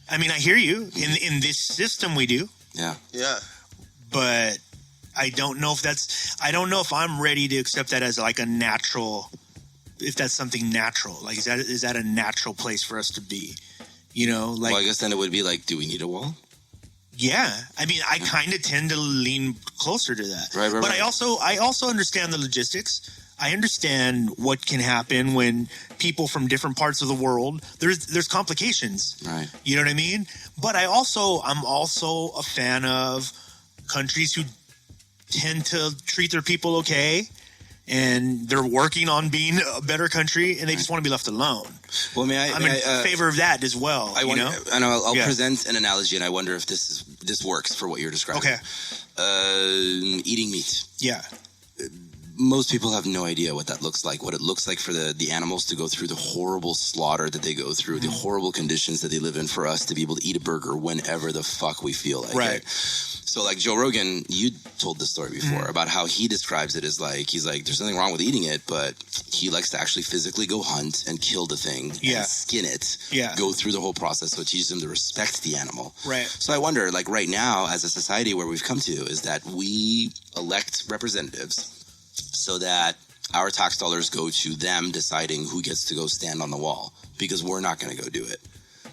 I mean, I hear you. In this system, we do. Yeah. Yeah. But I don't know if I'm ready to accept that as like a natural, if that's something natural. Like, is that a natural place for us to be? You know, like. Well, I guess then it would be like, do we need a wall? Yeah, I mean, I kind of tend to lean closer to that. Right. But I also understand the logistics. I understand what can happen when people from different parts of the world, there's complications. Right. You know what I mean? But I'm also a fan of countries who tend to treat their people okay, and they're working on being a better country, and they just want to be left alone. Well, I'm in favor of that as well. I'll present an analogy, and I wonder if this works for what you're describing. Okay. Eating meat. Yeah. Most people have no idea what that looks like, what it looks like for the animals to go through the horrible slaughter that they go through, the horrible conditions that they live in for us to be able to eat a burger whenever the fuck we feel like right. it. So like Joe Rogan, you told this story before about how he describes it as like, he's like, there's nothing wrong with eating it, but he likes to actually physically go hunt and kill the thing and skin it, go through the whole process. So it teaches him to respect the animal. Right. So I wonder, like right now as a society, where we've come to is that we elect representatives so that our tax dollars go to them deciding who gets to go stand on the wall, because we're not going to go do it.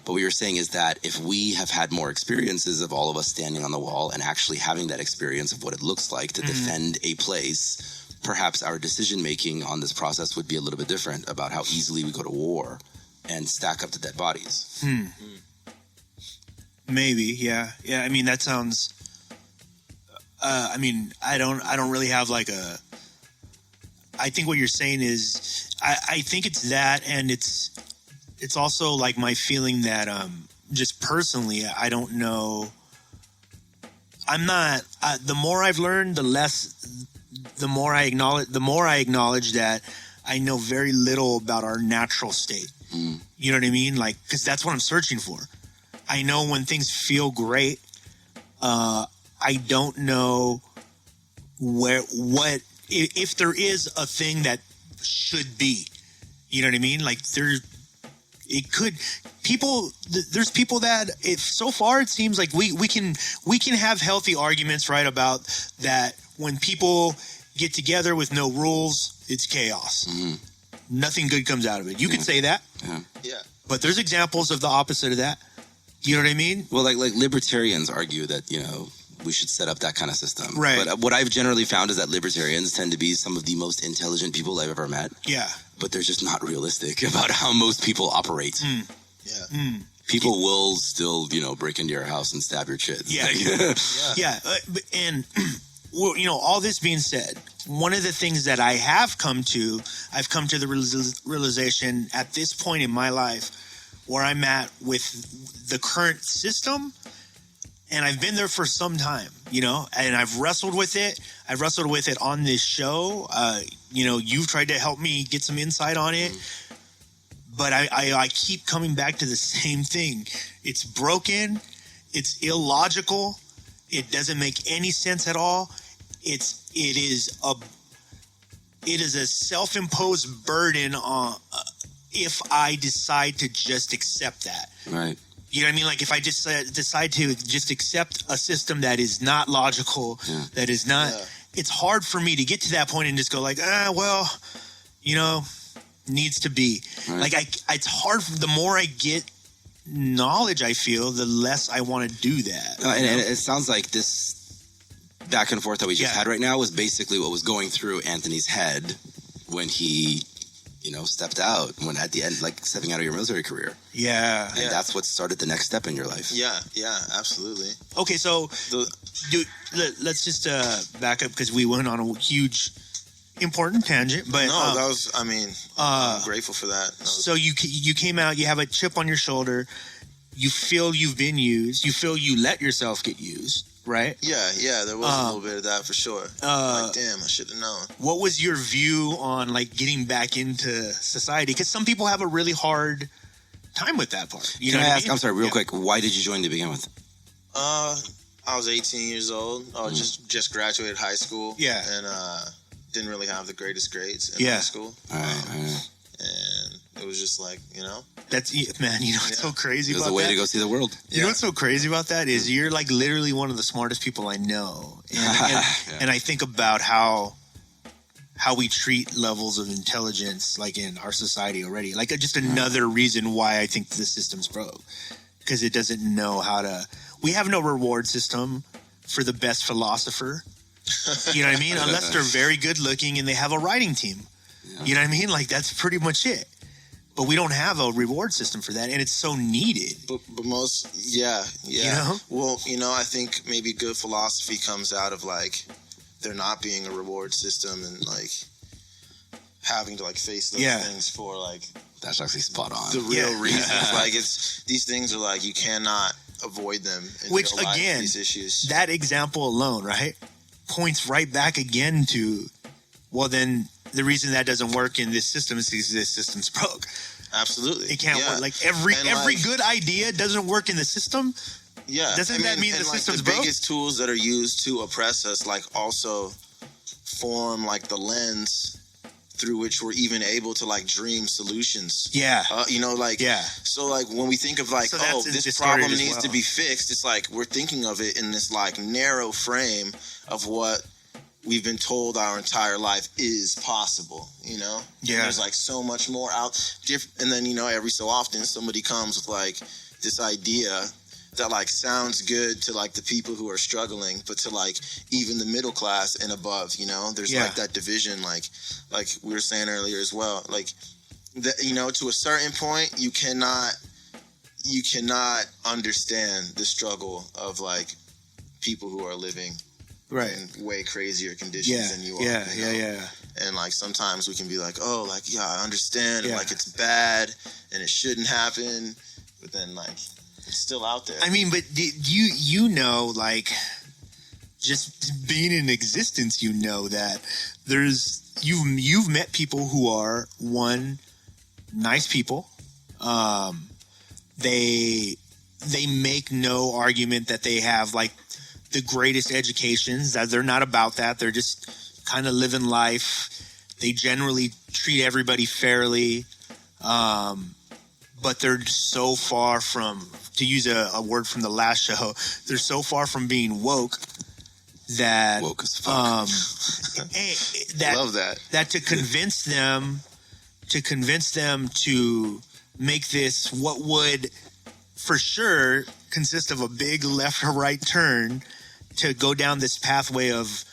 But what you're saying is that if we have had more experiences of all of us standing on the wall and actually having that experience of what it looks like to defend a place, perhaps our decision-making on this process would be a little bit different about how easily we go to war and stack up the dead bodies. Maybe, yeah. Yeah, I mean, that sounds... I mean, I don't really have like a... I think what you're saying is... I think it's that, and it's also like my feeling that just personally, I don't know. I'm not. The more I've learned, the more I acknowledge that I know very little about our natural state. You know what I mean? Like, because that's what I'm searching for. I know when things feel great. I don't know if there is a thing that should be. You know what I mean? Like there's people that if so far it seems like we can have healthy arguments, right, about that when people get together with no rules, it's chaos. Nothing good comes out of it. You could say that. Yeah. But there's examples of the opposite of that. You know what I mean? Well, like libertarians argue that, you know, we should set up that kind of system. Right. But what I've generally found is that libertarians tend to be some of the most intelligent people I've ever met. Yeah. But they're just not realistic about how most people operate. Yeah. People will still, you know, break into your house and stab your kids. Yeah. Yeah. And, well, you know, all this being said, one of the things that I've come to the realization at this point in my life where I'm at with the current system, and I've been there for some time, you know, and I've wrestled with it. I've wrestled with it on this show. You know, you've tried to help me get some insight on it. But I keep coming back to the same thing. It's broken. It's illogical. It doesn't make any sense at all. It it is a self-imposed burden on if I decide to just accept that. Right. You know what I mean? Like if I just decide to just accept a system that is not logical, that is not, it's hard for me to get to that point and just go like, well, you know, needs to be. Right. Like it's hard. The more I get knowledge, I feel, the less I want to do that. And it sounds like this back and forth that we just had right now was basically what was going through Anthony's head when he, you know, stepped out, when at the end, like stepping out of your military career. Yeah. And that's what started the next step in your life. Yeah, absolutely. Okay, so let's just back up because we went on a huge, important tangent. But no, that was, I mean, I'm grateful for that. So you came out, you have a chip on your shoulder, you feel you've been used, you feel you let yourself get used, right? Yeah, there was a little bit of that for sure. Like, damn, I should have known. What was your view on like getting back into society? Because some people have a really hard time with that part. You know what I mean? I'm sorry, real quick, why did you join to begin with? I was 18 years old. I just graduated high school. Yeah. And didn't really have the greatest grades in high school. All right. And it was just like, you know. That's, man, you know what's so crazy about that? It was a way to go see the world. You know what's so crazy about that is you're like literally one of the smartest people I know. And I think about how we treat levels of intelligence like in our society already. Like just another reason why I think the system's broke. Because it doesn't know how to... We have no reward system for the best philosopher. You know what I mean? Unless they're very good looking and they have a writing team. Yeah. You know what I mean? Like that's pretty much it. But we don't have a reward system for that, and it's so needed. But most, yeah. You know? Well, you know, I think maybe good philosophy comes out of like there not being a reward system and like having to like face those things for like that's actually spot on. The real reasons, like it's these things are like you cannot avoid them. In Which real life, again, these issues. That example alone, right, points right back again to, well, then. The reason that doesn't work in this system is because this system's broke. Absolutely. It can't work. Like every good idea doesn't work in the system. Yeah. Doesn't that mean the system's broke? The biggest tools that are used to oppress us like also form like the lens through which we're even able to like dream solutions. Yeah. You know, like, so like when we think of like, oh, this problem needs to be fixed, it's like we're thinking of it in this like narrow frame of what we've been told our entire life is possible, you know? Yeah. And there's like so much more out. And then, you know, every so often somebody comes with like this idea that like sounds good to like the people who are struggling, but to like even the middle class and above, you know? There's like that division, like we were saying earlier as well. Like, you know, to a certain point, you cannot understand the struggle of like people who are living in way crazier conditions than you are. Yeah. And like sometimes we can be like, oh, like I understand, and like it's bad and it shouldn't happen, but then like it's still out there. I mean, but you know, like just being in existence, you know that you've met people who are nice people. They make no argument that they have like the greatest educations, that they're not about that. They're just kind of living life. They generally treat everybody fairly. But they're so far from, to use a word from the last show, they're so far from being woke that woke as fuck. Love that. That to convince them to make this what would for sure consist of a big left or right turn to go down this pathway of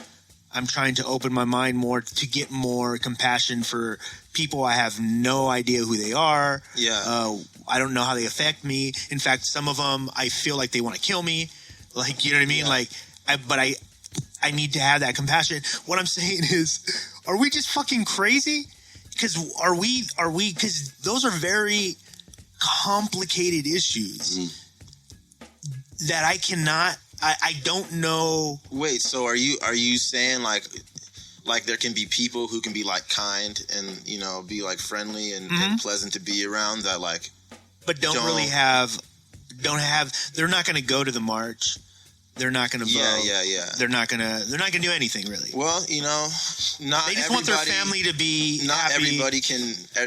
I'm trying to open my mind more to get more compassion for people. I have no idea who they are. Yeah. I don't know how they affect me. In fact, some of them, I feel like they want to kill me. Like, you know what I mean? Yeah. Like, I need to have that compassion. What I'm saying is, are we just fucking crazy? Because because those are very complicated issues that I don't know. Wait, so are you saying like there can be people who can be like kind and, you know, be like friendly and pleasant to be around that like, but don't have, they're not going to go to the march. they're not going to vote. Yeah. They're not going to do anything really. Well, you know, not They just want their family to be not happy.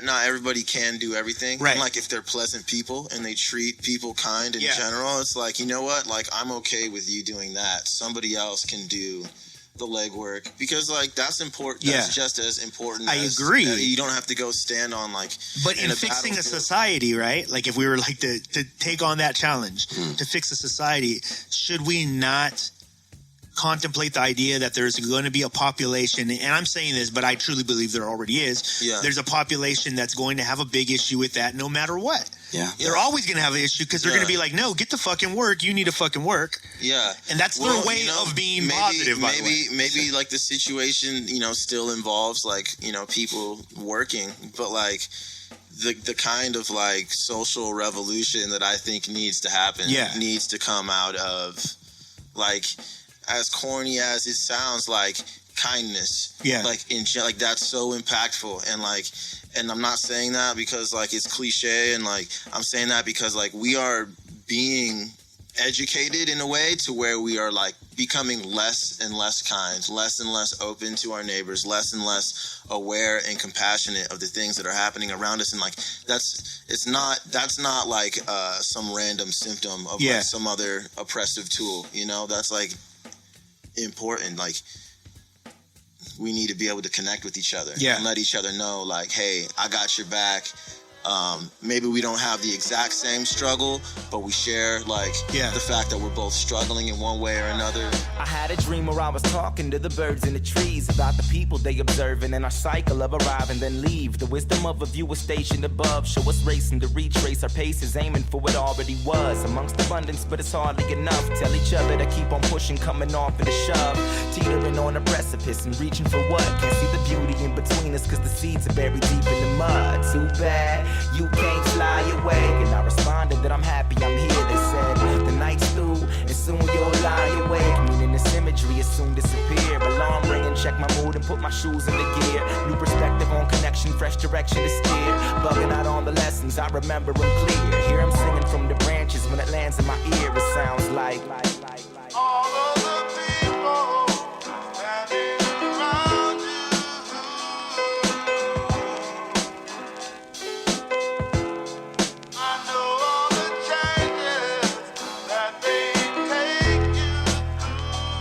not everybody can do everything. Right. And like if they're pleasant people and they treat people kind in general, it's like, you know what? Like I'm okay with you doing that. Somebody else can do the legwork because like that's important. That's just as important. I agree. You don't have to go stand on like. But in fixing a society, right? Like if we were like to take on that challenge to fix a society, should we not contemplate the idea that there's going to be a population, and I'm saying this, but I truly believe there already is. Yeah. There's a population that's going to have a big issue with that no matter what. Yeah. They're always going to have an issue because they're going to be like, no, get to fucking work. You need to fucking work. Yeah. And that's their way of being positive, by the way. Maybe like the situation, you know, still involves like, you know, people working, but like the kind of like social revolution that I think needs to happen needs to come out of like, as corny as it sounds, like kindness. Yeah. Like like that's so impactful, and like, and I'm not saying that because like it's cliche, and like I'm saying that because like we are being educated in a way to where we are like becoming less and less kind, less and less open to our neighbors, less and less aware and compassionate of the things that are happening around us. And like that's not like some random symptom of like some other oppressive tool, you know. That's like important. Like we need to be able to connect with each other and let each other know like, hey, I got your back. Maybe we don't have the exact same struggle, but we share like the fact that we're both struggling in one way or another. I had a dream where I was talking to the birds in the trees about the people they observing and our cycle of arrive and then leave. The wisdom of a viewer stationed above show us racing to retrace our paces, aiming for what already was amongst abundance, but it's hardly enough. Tell each other to keep on pushing, coming off in a shove, teetering on a precipice and reaching for what? Can't see the beauty in between us cause the seeds are buried deep in the mud. Too bad you can't fly away. And I responded that I'm happy I'm here. They said the night's through and soon you'll lie awake. Meaning this imagery is soon disappear. Alarm ring and check my mood and put my shoes in the gear. New perspective on connection, fresh direction to steer. Bugging out on the lessons, I remember them clear. Hear them singing from the branches when it lands in my ear. It sounds like all of the people standing around you. I know all the changes that they take you through.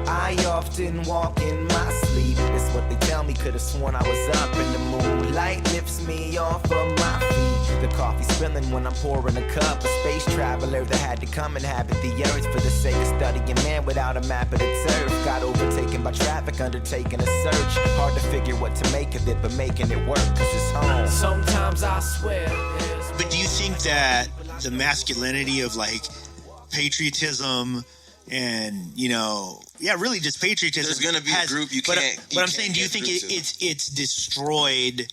I often walk in my sleep. That's what they tell me, could've sworn I was up in the moonlight. Lifts me off of my feet. The coffee spilling when I'm pouring a cup. A space traveler that had to come inhabit the earth for the sake of studying man without a map of the turf. Got overtaken by traffic, undertaking a search. Hard to figure what to make of it, but making it work cause it's home. Sometimes I swear there's But do you think that the masculinity of like patriotism and, you know, really just patriotism. There's going to be a group you can't. But I'm saying, do you think it's destroyed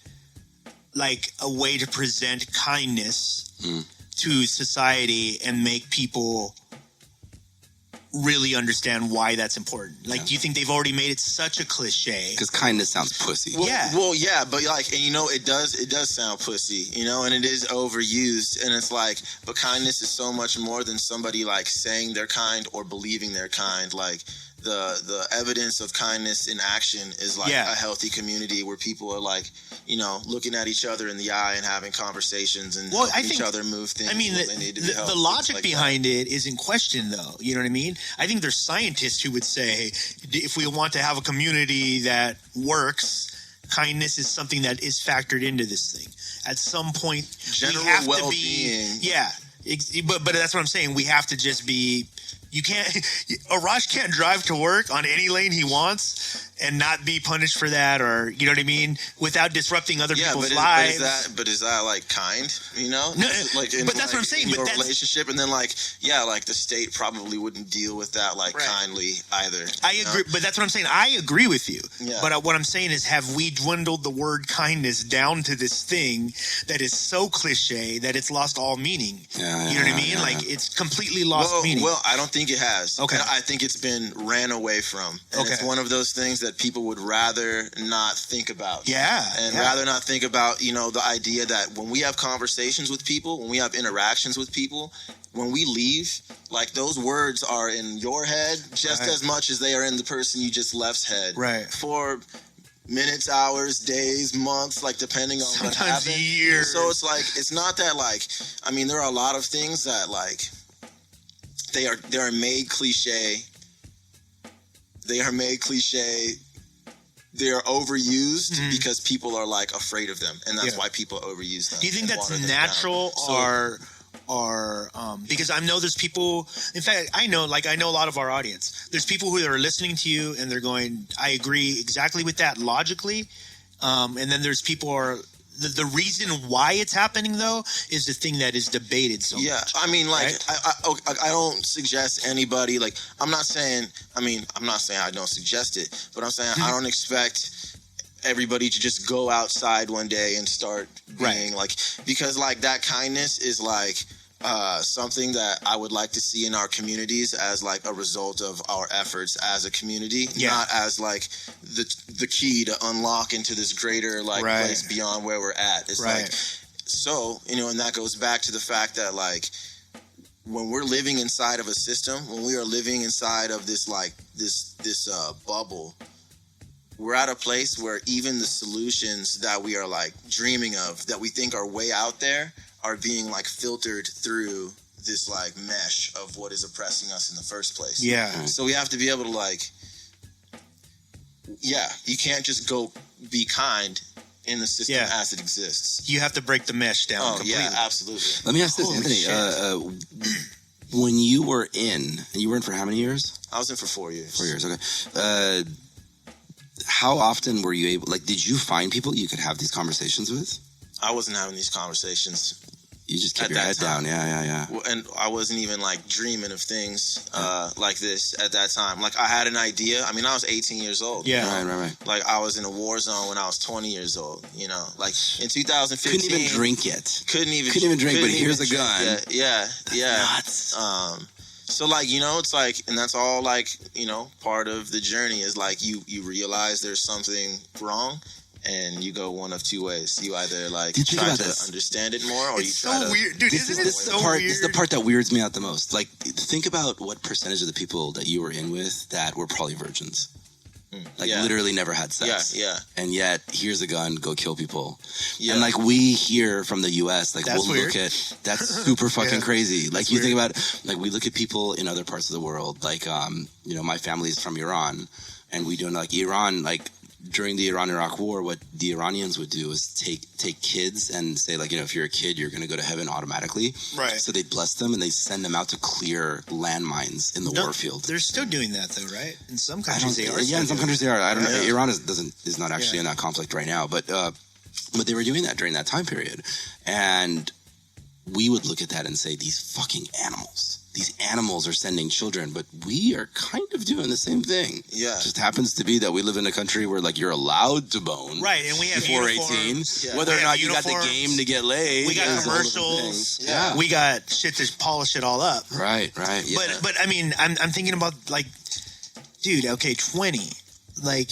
like a way to present kindness to society and make people really understand why that's important? Like, do you think they've already made it such a cliche? Because kindness sounds pussy. Well, yeah, but like, and you know, it does sound pussy, you know, and it is overused, and it's like, but kindness is so much more than somebody like saying they're kind or believing they're kind. Like, the evidence of kindness in action is like a healthy community where people are like, you know, looking at each other in the eye and having conversations and helping each other move things. I mean, the logic like behind it is in question, though. You know what I mean? I think there's scientists who would say if we want to have a community that works, kindness is something that is factored into this thing. At some point, general we have well-being. to be, but that's what I'm saying. We have to just be. You can't. Arash can't drive to work on any lane he wants and not be punished for that, or you know what I mean, without disrupting other people's lives. But is that like kind? You know, no, like but that's what I'm saying. In but your that's, relationship, and then like the state probably wouldn't deal with that like kindly either. I agree, but that's what I'm saying. I agree with you. Yeah. But what I'm saying is, have we dwindled the word kindness down to this thing that is so cliche that it's lost all meaning? You know what I mean? Yeah. Like it's completely lost meaning. Well, I don't think it has. Okay. I think it's been ran away from. And it's one of those things that people would rather not think about. Yeah. And yeah. rather not think about, the idea that when we have conversations with people, when we have interactions with people, when we leave, like those words are in your head just Right. as much as they are in the person you just left's head. Right. For minutes, hours, days, months, like depending on what Sometimes happened. years. So it's like, it's not that like, I mean, there are a lot of things that like, they are made cliche. They are made cliche. They are overused because people are like afraid of them, and that's Yeah. why people overuse them. Do you think and that's water them natural down. or because I know there's people, in fact, I know a lot of our audience, there's people who are listening to you and they're going, I agree exactly with that logically. And then there's people who are, the reason why it's happening though is the thing that is debated so much. I mean, like, right? I don't suggest anybody, like, I'm not saying I don't suggest it, but I'm saying I don't expect everybody to just go outside one day and start being like, because like that kindness is like something that I would like to see in our communities as like a result of our efforts as a community, not as like the key to unlock into this greater like place beyond where we're at. It's like, so, and that goes back to the fact that like when we're living inside of a system, when we are living inside of this like this bubble, we're at a place where even the solutions that we are like dreaming of, that we think are way out there, are being like filtered through this like mesh of what is oppressing us in the first place. Yeah. So we have to be able to like, you can't just go be kind in the system as it exists. You have to break the mesh down completely. Yeah, absolutely. Let me ask this, Holy Anthony. When you were in for how many years? I was in for 4 years. 4 years, okay. How often were you able, like, did you find people you could have these conversations with? I wasn't having these conversations. You just keep At your that head time. down, yeah. Well, and I wasn't even like dreaming of things like this at that time. Like I had an idea. I mean, I was 18 years old. Yeah. Right. Like I was in a war zone when I was 20 years old. Like in 2015. Couldn't even drink yet. Couldn't even drink, but here's a drink gun. yet. Yeah. Nuts. So like, it's like, and that's all like, part of the journey is like you realize there's something wrong. And you go one of two ways. You either like try to understand it more, or It's you try so to. weird, dude. This Isn't it is the so part. weird? This is the part that weirds me out the most. Like, think about what percentage of the people that you were in with that were probably virgins. Like, literally never had sex. Yeah. And yet, here's a gun, go kill people. Yeah. And like, we here from the U.S., like, That's we'll weird. look at that's super fucking crazy. Like, you weird. think about, like, we look at people in other parts of the world. Like, my family's from Iran, and we do like Iran, like. During the Iran-Iraq War, what the Iranians would do is take kids and say, like, if you're a kid, you're going to go to heaven automatically. Right. So they'd bless them and they send them out to clear landmines in the war field. They're still doing that though, right? In some countries they are. Yeah, in some countries they are. I don't know. Yeah. Iran is not actually in that conflict right now, but they were doing that during that time period, and we would look at that and say, these fucking animals. These animals are sending children, but we are kind of doing the same thing. Yeah. It just happens to be that we live in a country where, like, you're allowed to bone. Right, and we have before uniforms. 18. Yeah. Whether We or have not you got the uniforms. game to get laid. We got is a whole different commercials. thing. Yeah. We got shit to polish it all up. Right. Yeah. But I mean, I'm thinking about like, dude, okay, 20. Like,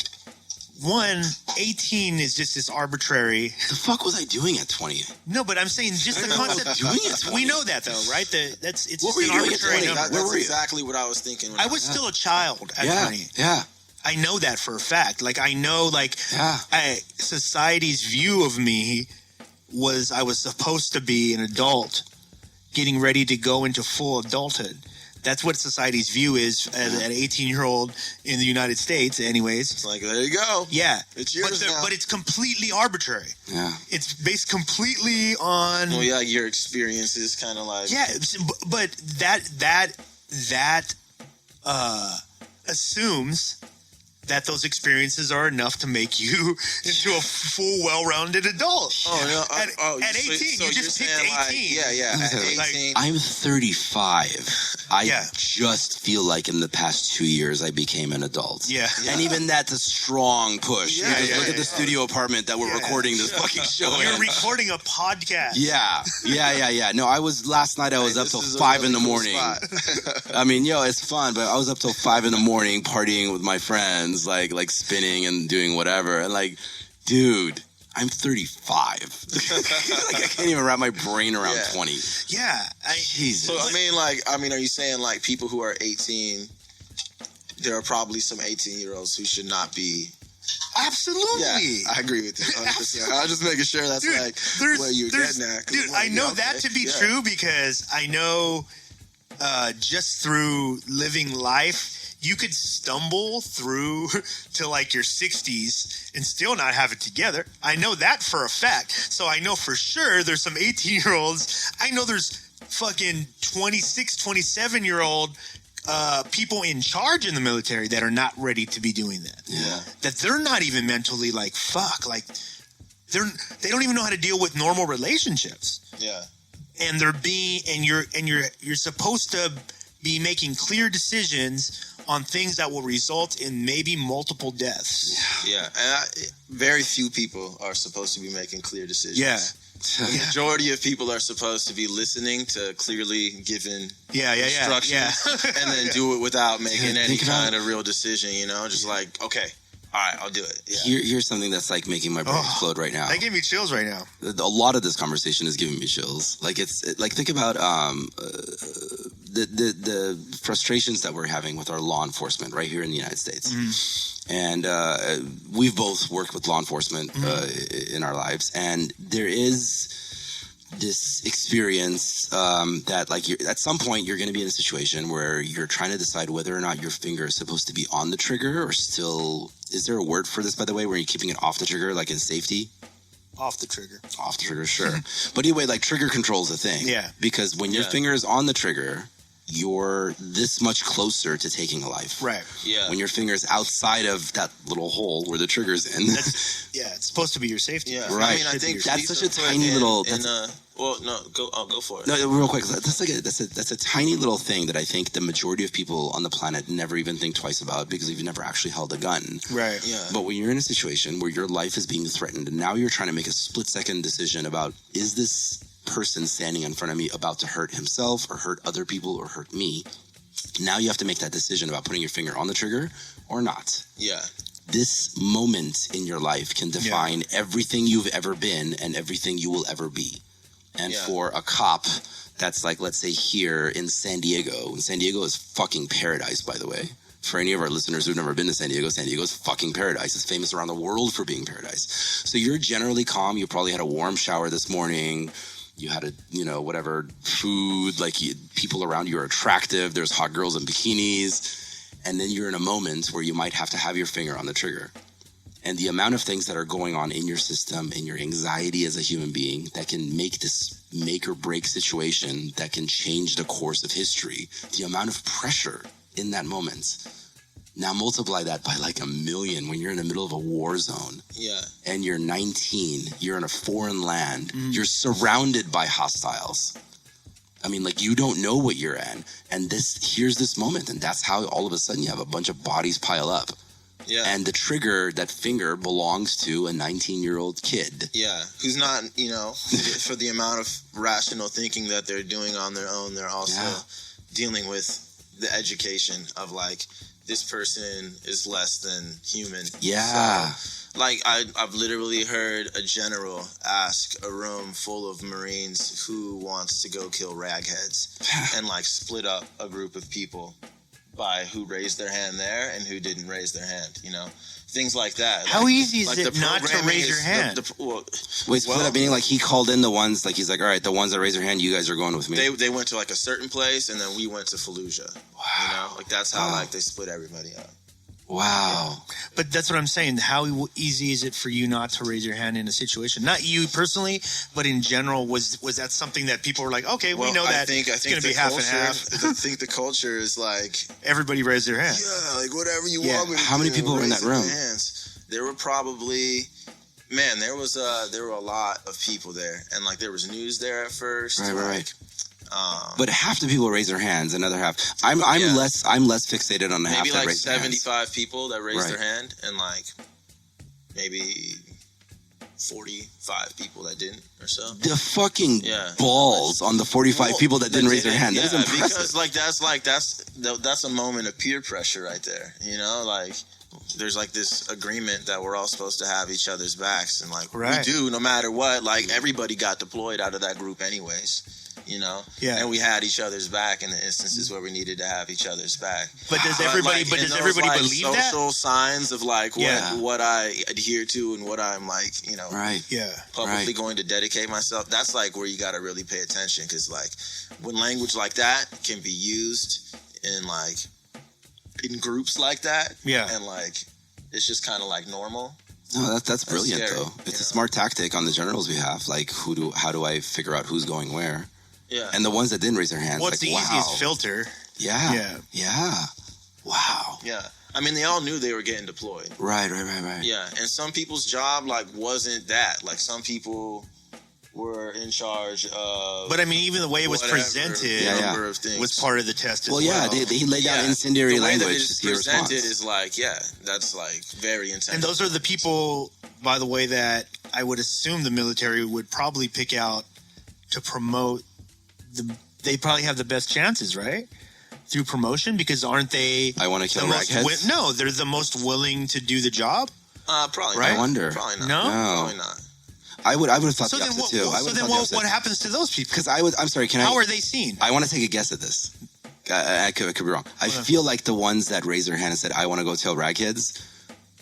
18 is just this arbitrary. the fuck was I doing at 20? No, but I'm saying just the concept. doing at 20. We know that though, right? It's What just were an you doing at arbitrary 20? number. Where That's were you? exactly what I was thinking. I was still a child at 20. Yeah. I know that for a fact. Like, I know, like, Yeah. society's view of me was I was supposed to be an adult getting ready to go into full adulthood. That's what society's view is as an 18-year-old in the United States, anyways. It's like, there you go. Yeah. It's yours now. But it's completely arbitrary. Yeah. It's based completely on... Well, yeah, your experience is kind of like. Yeah, but that assumes that those experiences are enough to make you into a full, well-rounded adult. Oh, no. At 18, so you just you're picked saying, 18. Like, yeah. At Like, 18. I'm 35. I just feel like in the past 2 years I became an adult. Yeah. And even that's a strong push. Yeah, because yeah, look at the yeah. studio apartment that we're recording this fucking show You're in. recording a podcast. Yeah. No, last night I was up till 5 in the morning. I mean, it's fun, but I was up till 5 in the morning partying with my friends, like spinning and doing whatever. And like, dude, I'm 35. Like I can't even wrap my brain around 20. Yeah. Jesus. So I mean, are you saying like people who are 18? There are probably some 18-year-olds who should not be. Absolutely. Yeah, I agree with you 100%. I was just making sure that's where you're getting at. Dude, I know that to be true because I know just through living life, you could stumble through to like your 60s and still not have it together. I know that for a fact. So I know for sure there's some 18-year-olds. I know there's fucking 26, 27-year-old people in charge in the military that are not ready to be doing that. Yeah. That they're not even mentally like, fuck, like they don't even know how to deal with normal relationships. Yeah. And you're supposed to be making clear decisions on things that will result in maybe multiple deaths. Yeah. And very few people are supposed to be making clear decisions. Yeah. The majority of people are supposed to be listening to clearly given instructions and then do it without making any kind of real decision, just like, okay, all right, I'll do it. Yeah. Here's something that's like making my brain explode right now. That gave me chills right now. A lot of this conversation is giving me chills. Like think about the frustrations that we're having with our law enforcement right here in the United States. And we've both worked with law enforcement in our lives, and there is this experience that like at some point you're going to be in a situation where you're trying to decide whether or not your finger is supposed to be on the trigger or still. Is there a word for this, by the way, where you're keeping it off the trigger, like in safety? Off the trigger. Off the trigger, sure. But anyway, like trigger control's a thing. Yeah. Because when your finger is on the trigger, you're this much closer to taking a life. Right. Yeah. When your finger is outside of that little hole where the trigger's in. It's supposed to be your safety. Yeah. Right. I mean, I think that's police such a are put tiny little. Go for it. No, real quick. That's a tiny little thing that I think the majority of people on the planet never even think twice about because you've never actually held a gun. Right. Yeah. But when you're in a situation where your life is being threatened and now you're trying to make a split-second decision about, is this person standing in front of me about to hurt himself or hurt other people or hurt me? Now you have to make that decision about putting your finger on the trigger or not. Yeah. This moment in your life can define everything you've ever been and everything you will ever be. And for a cop that's like, let's say here in San Diego, and San Diego is fucking paradise, by the way. For any of our listeners who've never been to San Diego is fucking paradise. It's famous around the world for being paradise. So you're generally calm. You probably had a warm shower this morning. You had whatever food, like people around you are attractive. There's hot girls in bikinis. And then you're in a moment where you might have to have your finger on the trigger. And the amount of things that are going on in your system, in your anxiety as a human being, that can make this make or break situation, that can change the course of history, the amount of pressure in that moment. Now multiply that by like 1 million when you're in the middle of a war zone. Yeah. And you're 19, you're in a foreign land, you're surrounded by hostiles. I mean, like, you don't know what you're in. And here's this moment, and that's how all of a sudden you have a bunch of bodies pile up. Yeah. And the trigger, that finger, belongs to a 19-year-old kid. Yeah. Who's not, for the amount of rational thinking that they're doing on their own, they're also dealing with the education of, like, this person is less than human. Yeah. So, like, I've literally heard a general ask a room full of Marines who wants to go kill ragheads and, like, split up a group of people by who raised their hand there and who didn't raise their hand, things like that. How easy is it the not to programming raise your hand? Wait, split up meaning like he called in the ones, like he's like, all right, the ones that raise their hand, you guys are going with me. They went to like a certain place and then we went to Fallujah. Wow. Like that's how like they split everybody up. Wow. But that's what I'm saying. How easy is it for you not to raise your hand in a situation? Not you personally, but in general, was that something that people were like, okay, we know that it's going to be half and half. I think the culture is like... Everybody raised their hand. Yeah, like whatever you want me to How many people were in that room? There were probably... Man, there were a lot of people there. And like there was news there at first. Right. But half the people raise their hands, another half. I'm less fixated on the half maybe that like raise their hands. 75 people that raised Right. their hand, and like maybe 45 people that didn't, or so. The fucking Yeah. balls on the 45 people that didn't raise their hand. That's Yeah, impressive. because that's a moment of peer pressure right there. You know, like there's like this agreement that we're all supposed to have each other's backs, and like Right. we do no matter what. Like everybody got deployed out of that group anyways. You know, Yeah. and we had each other's back in the instances where we needed to have each other's back. But does everybody? like, But in does those, everybody like, believe that? social signs of like Yeah. what I adhere to and what I'm like, you know, Right. Yeah. publicly Right. going to dedicate myself. That's like where you got to really pay attention, because like when language like that can be used in like in groups like that, Yeah. and like it's just kind of like normal. No, that's brilliant scary, though. It's you a know? smart tactic on the general's behalf. Like, how do I figure out who's going where? Yeah, And the ones that didn't raise their hands, What's like, the wow. easiest filter? Yeah. Yeah. Yeah. Wow. yeah. I mean, they all knew they were getting deployed. Right. Yeah, and some people's job like wasn't that. Like some people were in charge of. But I mean, even the way it was whatever presented number of things. was part of the test. As Well, yeah, he laid down incendiary the way language that to it's see a response. presented is like, yeah, that's like very intense. And those are the people, by the way, that I would assume the military would probably pick out to promote they probably have the best chances, right? Through promotion, because aren't they I want to kill the most ragheads. no, they're the most willing to do the job. Probably Right? not. I wonder. Probably not. No? Probably not. I would have thought So the then, opposite what, too. I so would then have thought what, the what opposite. happens to those people? Because I'm sorry. Can How are they seen? I want to take a guess at this. I could be wrong. I feel like the ones that raised their hand and said, "I want to go tell ragheads."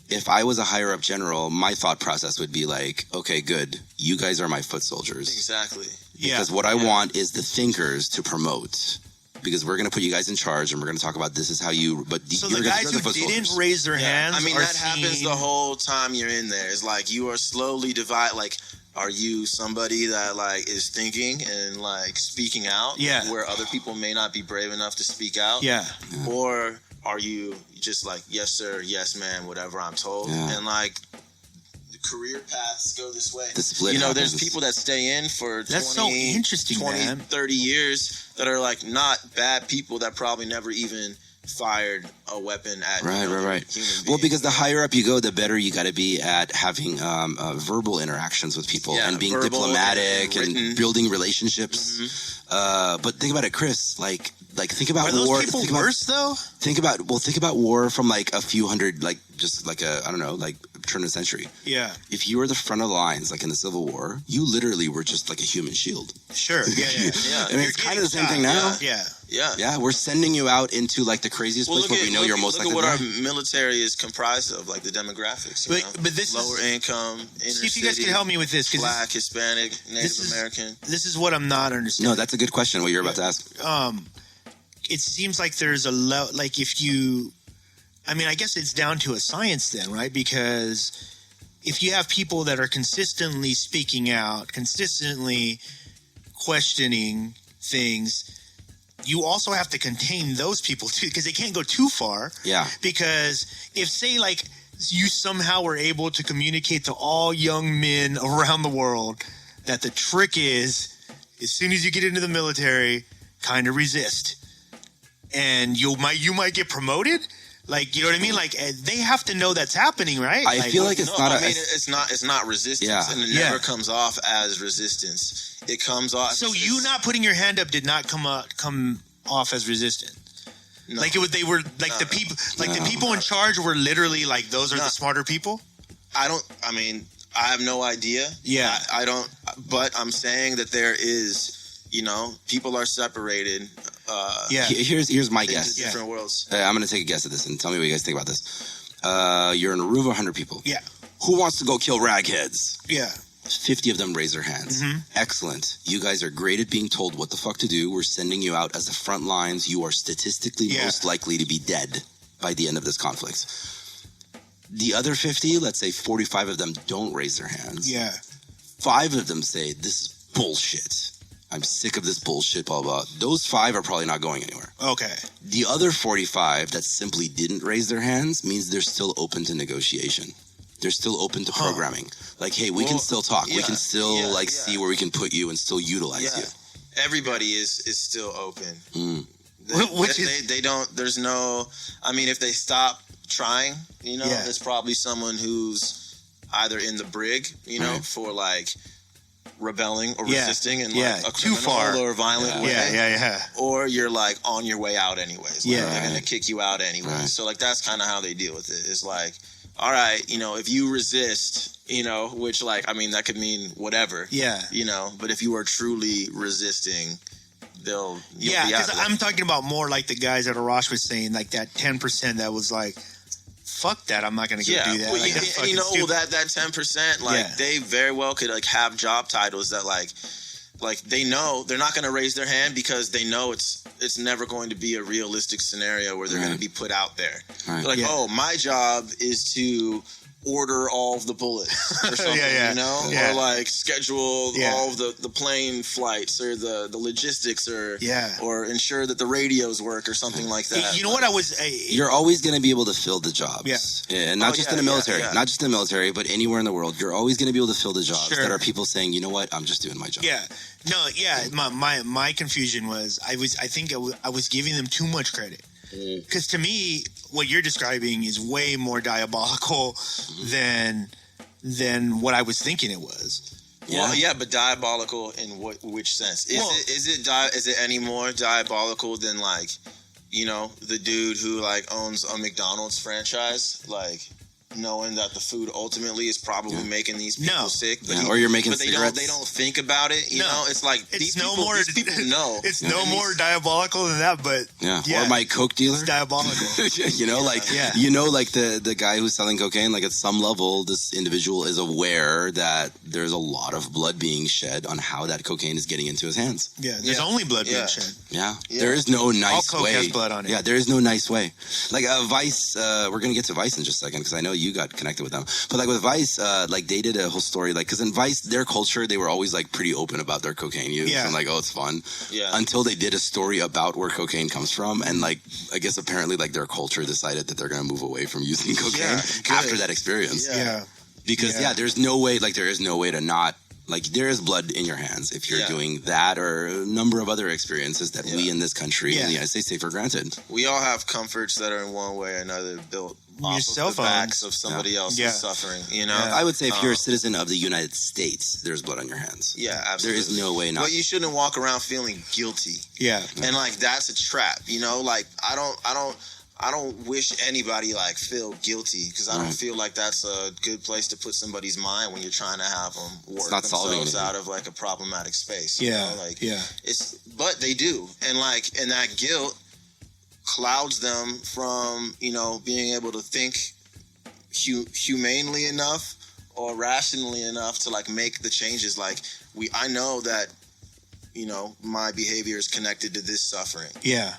If I was a higher up general, my thought process would be like, "Okay, good. You guys are my foot soldiers." Exactly. Yeah. Because what I want is the thinkers to promote. Because we're going to put you guys in charge, and we're going to talk about this is how you. But So you're the gonna- guys you're who the foot didn't soldiers. raise their hands, I mean, are that happens seen- the whole time you're in there. It's like you are slowly divided. Like, are you somebody that like is thinking and like speaking out? Yeah. Where other people may not be brave enough to speak out. Yeah. Or are you just like, yes sir, yes ma'am, whatever I'm told, Yeah. and like the career paths go this way. The split you know, there's happens. people that stay in for That's 20, so interesting, 20, man. 30 years that are like not bad people that probably never even fired a weapon at Right. human Well, beings. because the higher up you go, the better you got to be at having verbal interactions with people Yeah, and being verbal diplomatic and and written. building relationships. But think about it, Chris. Like think about Are those war. people think about, worse though? Think about war from like a few hundred, like just like I don't know, like turn of the century. Yeah. If you were the front of the lines, like in the Civil War, you literally were just like a human shield. Sure. Yeah. Yeah. I mean, it's kind of the same thing now. Yeah. Yeah. Yeah, we're sending you out into like the craziest place where we know you're most look likely at what to our die. military is comprised of, like the demographics. You know? But this lower is, income, inner see if you guys city, can help me with this, because Black, Hispanic, Native is- American. this is what I'm not understanding. No, that's a good question. What you're about to ask. It seems like there's a like if you, I mean, I guess it's down to a science then, right? Because if you have people that are consistently speaking out, consistently questioning things, you also have to contain those people too, because they can't go too far. Yeah. Because if, say, like, you somehow were able to communicate to all young men around the world that the trick is, as soon as you get into the military, kind of resist, and you might get promoted. Like, you know what I mean? Like, they have to know that's happening, right? I feel like it's No, not I a. mean, it's not resistance, Yeah. and it Yeah. never comes off as resistance. It comes off. So you not putting your hand up did not come off as resistant. No. Like they were like the people, like the people in charge were literally like, those are the smarter people. I mean, I have no idea. Yeah. I don't. But I'm saying that there is, people are separated. Yeah. Here's my Into guess. different worlds. I'm going to take a guess at this and tell me what you guys think about this. You're in a room of 100 people. Yeah. Who wants to go kill ragheads? Yeah. 50 of them raise their hands. Excellent. You guys are great at being told what the fuck to do. We're sending you out as the front lines. You are statistically most likely to be dead by the end of this conflict. The other 50, let's say 45 of them don't raise their hands. Yeah. 5 of them say, this is bullshit. I'm sick of this bullshit, blah, blah. Those 5 are probably not going anywhere. Okay. The other 45 that simply didn't raise their hands means they're still open to negotiation. They're still open to programming. Like, hey, we can still talk. We can still see where we can put you and still utilize you. everybody is still open. They don't. There's no. I mean, if they stop trying, there's probably someone who's either in the brig, for like rebelling or resisting in like a too criminal far or violent way. Or you're like on your way out anyways. Like, they're gonna kick you out anyways. Right. So like that's kind of how they deal with it. It's like, all right, if you resist, which like I mean that could mean whatever. Yeah. But if you are truly resisting, you'll be because out of it. I'm talking about more like the guys that Arash was saying, like that 10% that was like, fuck that, I'm not gonna go do that. Well, Like, that's fucking stupid. that 10%, like they very well could like have job titles that like they know they're not gonna raise their hand because they know it's never going to be a realistic scenario where they're gonna be put out there. Right. They're like, oh, my job is to order all of the bullets or something, or like schedule all of the plane flights or the logistics or ensure that the radios work or something like that. You know what I was? You're always going to be able to fill the jobs. And not just in the military. yeah. Not just in the military, but anywhere in the world. You're always going to be able to fill the jobs that are people saying, you know what, I'm just doing my job. Yeah. No, yeah. My confusion was I think I was giving them too much credit. Because to me, what you're describing is way more diabolical than what I was thinking it was. Well, yeah, but diabolical in which sense? Is it any more diabolical than like, the dude who like owns a McDonald's franchise, like knowing that the food ultimately is probably making these people sick, but or you're making but cigarettes. they don't think about it. You know, it's like these people know. It's no more diabolical than that, but or my coke dealer. It's diabolical. like the guy who's selling cocaine. Like at some level, this individual is aware that there's a lot of blood being shed on how that cocaine is getting into his hands. Yeah, there's only blood being shed. Yeah, there is no nice All coke way. has blood on it. Yeah, there is no nice way. Like Vice, we're gonna get to Vice in just a second because I know you got connected with them. But like with Vice, like they did a whole story, like because in Vice, their culture, they were always like pretty open about their cocaine use and like, oh, it's fun. Yeah. Until they did a story about where cocaine comes from, and like I guess apparently like their culture decided that they're gonna move away from using cocaine after that experience. Yeah. Because there's no way, like there is no way to not. Like, there is blood in your hands if you're doing that or a number of other experiences that we in this country, in the United States, take for granted. We all have comforts that are in one way or another built off of the backs of somebody else's suffering, I would say if you're a citizen of the United States, there's blood on your hands. Yeah, absolutely. There is no way not. But you shouldn't walk around feeling guilty. Yeah. And, like, that's a trap, like, I don't wish anybody like feel guilty because I don't feel like that's a good place to put somebody's mind when you're trying to have them work themselves out of like a problematic space. But they do, and that guilt clouds them from being able to think humanely enough or rationally enough to like make the changes. Like I know that my behavior is connected to this suffering. Yeah.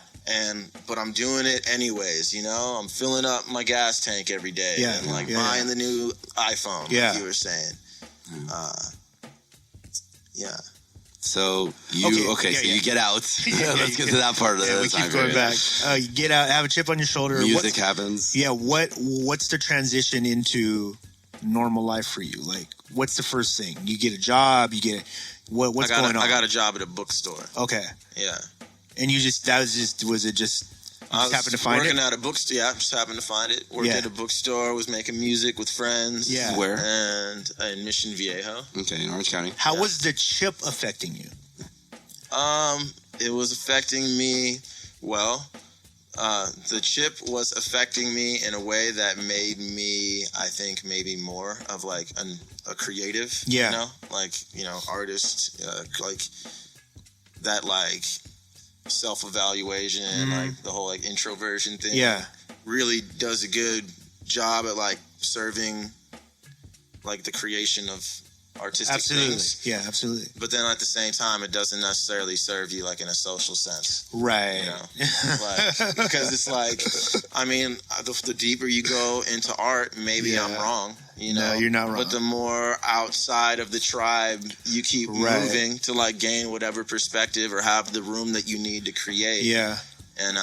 But I'm doing it anyways, I'm filling up my gas tank every day and buying the new iPhone, like you were saying. So you you get out. Let's get to that part of the we keep going back. You get out, have a chip on your shoulder. Music happens. Yeah, what's the transition into normal life for you? Like, what's the first thing? You get a job, what's going on? I got a job at a bookstore. Okay. Yeah. And you just was it just happened to find it? Working at a bookstore. Yeah, just happened to find it. Worked at a bookstore. Was making music with friends. Yeah. Where? And in Mission Viejo. Okay, in Orange County. How was the chip affecting you? It was affecting me. Well, the chip was affecting me in a way that made me, I think, maybe more of like a creative. Yeah. Artist. Like that. Like. Self-evaluation, like the whole like introversion thing, really does a good job at like serving like the creation of artistic things. Yeah, absolutely. But then at the same time, it doesn't necessarily serve you like in a social sense, right? Like because it's like, I mean, the deeper you go into art, maybe I'm wrong. No, you're not wrong. But the more outside of the tribe you keep moving to like gain whatever perspective or have the room that you need to create. Yeah. And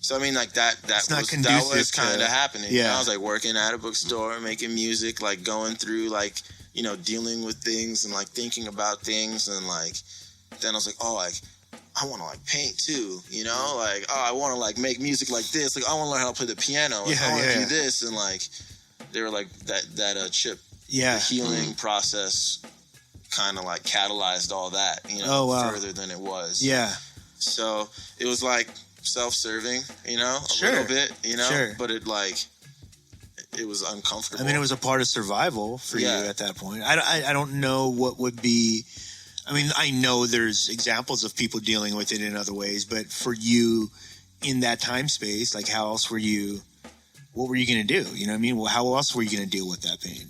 so I mean like that was kind of happening. Yeah. I was like working at a bookstore, making music, like going through like, dealing with things and like thinking about things and like then I was like, oh, like I want to like paint too, you know, like I want to like make music like this, like I want to learn how to play the piano, like, I want to do this, and like they were like that chip, the healing process kind of like catalyzed all that, you know, further than it was. Yeah. So it was like self-serving, you know, a little bit, you know, but it was uncomfortable. I mean, it was a part of survival for you at that point. I don't know what would be. I mean, I know there's examples of people dealing with it in other ways, but for you in that time space, like how else were you? What were you going to do? You know what I mean? Well, how else were you going to deal with that pain?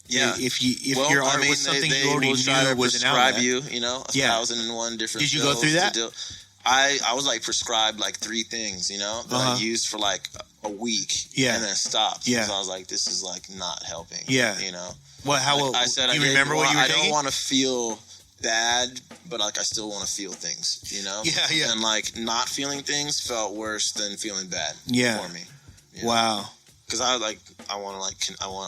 Yeah. If your art was something you already knew was an outlet. You know, 1,001 different. Did you go through that? I was like prescribed like 3 things, you know, that I used for like a week, and then stopped. Yeah. So I was like, this is like not helping. Yeah. You know. Well, how like I said? Do you remember what you were taking? I don't want to feel bad, but like I still want to feel things, you know. Yeah, yeah. And like not feeling things felt worse than feeling bad. For me. You know? Wow. Because I want to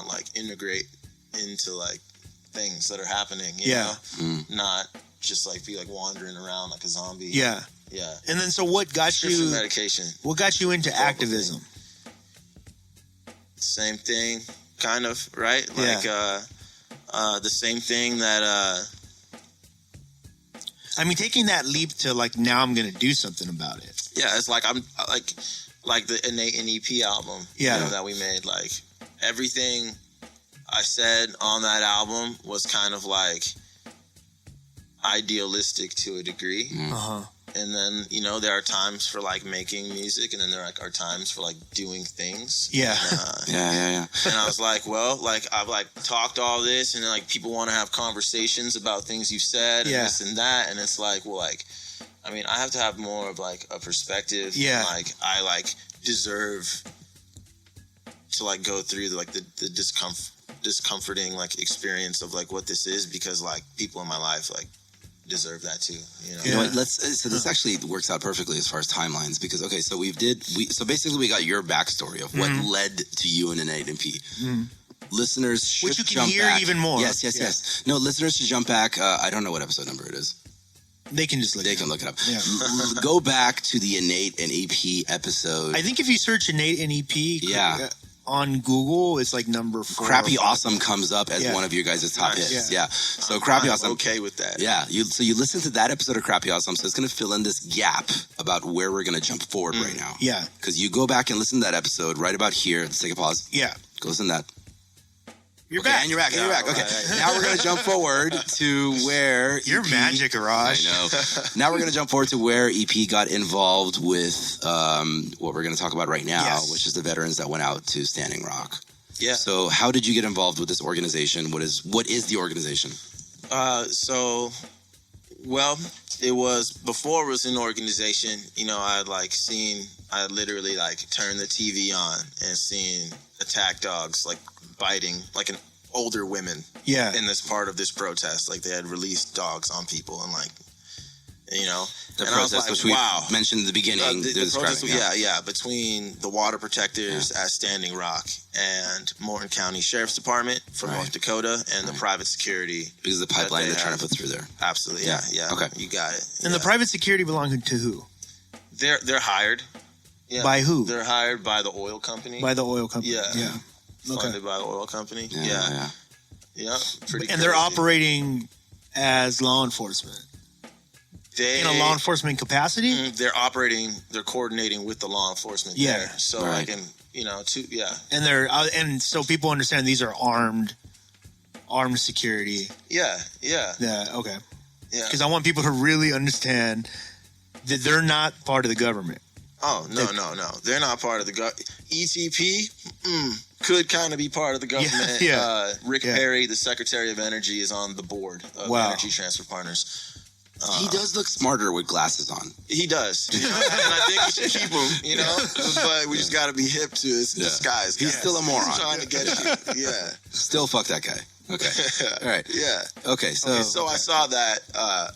like integrate into like things that are happening. You know? Not just like be like wandering around like a zombie. Yeah. Yeah. And then so what got you medication? What got you into activism? Same thing, kind of, right? Like the same thing that I mean, taking that leap to like now I'm going to do something about it. Yeah, it's like I'm like the Innate and EP album, you know, that we made. Like everything I said on that album was kind of like idealistic to a degree. And then, you know, there are times for like making music, and then there are times for like doing things. Yeah. And, and I was like, well, like I've like talked all this, and then like people want to have conversations about things you've said and this and that, and it's like, well, like, I mean, I have to have more of like a perspective. Yeah. And, like I like deserve to like go through the discomforting like experience of like what this is, because like people in my life like deserve that too, you know. You know what, so this actually works out perfectly as far as timelines, because so basically we got your backstory of what led to you and Innate and P. Listeners should which you can hear back. Even more. Yes. No, listeners should jump back. I don't know what episode number it is. They can just look it up. Yeah. Go back to the Innate and EP episode. I think if you search Innate and EP on Google, it's like number 4. Crappy Awesome comes up as one of your guys' top hits. Yeah. So Crappy Awesome. Okay with that. Yeah. So you listen to that episode of Crappy Awesome. So it's going to fill in this gap about where we're going to jump forward right now. Yeah. Because you go back and listen to that episode right about here. Let's take a pause. Yeah. Go listen to that. You're back. And you're back. Okay. Now we're going to jump forward to where You're magic, Arash. I know. Now we're going to jump forward to where EP got involved with what we're going to talk about right now, which is the veterans that went out to Standing Rock. Yeah. So how did you get involved with this organization? What is the organization? Well, it was before it was an organization, you know, I literally like turned the TV on and seen attack dogs like biting like an older women in this part of this protest. Like they had released dogs on people, and like, you know, the protest, which we mentioned in the beginning. The protest, between the water protectors at Standing Rock and Morton County Sheriff's Department from North Dakota, and the private security, because of the pipeline they're trying to put through there. Absolutely, yeah. Okay, you got it. And the private security belonging to who? They're hired. Yeah. By who? They're hired by the oil company. By the oil company. Yeah. Funded by the oil company. Yeah. Pretty. And they're operating as law enforcement. In a law enforcement capacity? They're coordinating with the law enforcement there. So like, and you know, and so people understand these are armed security. Yeah. Okay. Yeah. Because I want people to really understand that they're not part of the government. Oh, no. They're not part of the government. ETP could kind of be part of the government. Rick Perry, the Secretary of Energy, is on the board of Energy Transfer Partners. He does look smarter with glasses on. He does. And I think we should keep him, you know? But we just got to be hip to his disguise. He's still a moron. He's trying to get you. Yeah. Still fuck that guy. Okay. All right. Yeah. Okay. So I saw that.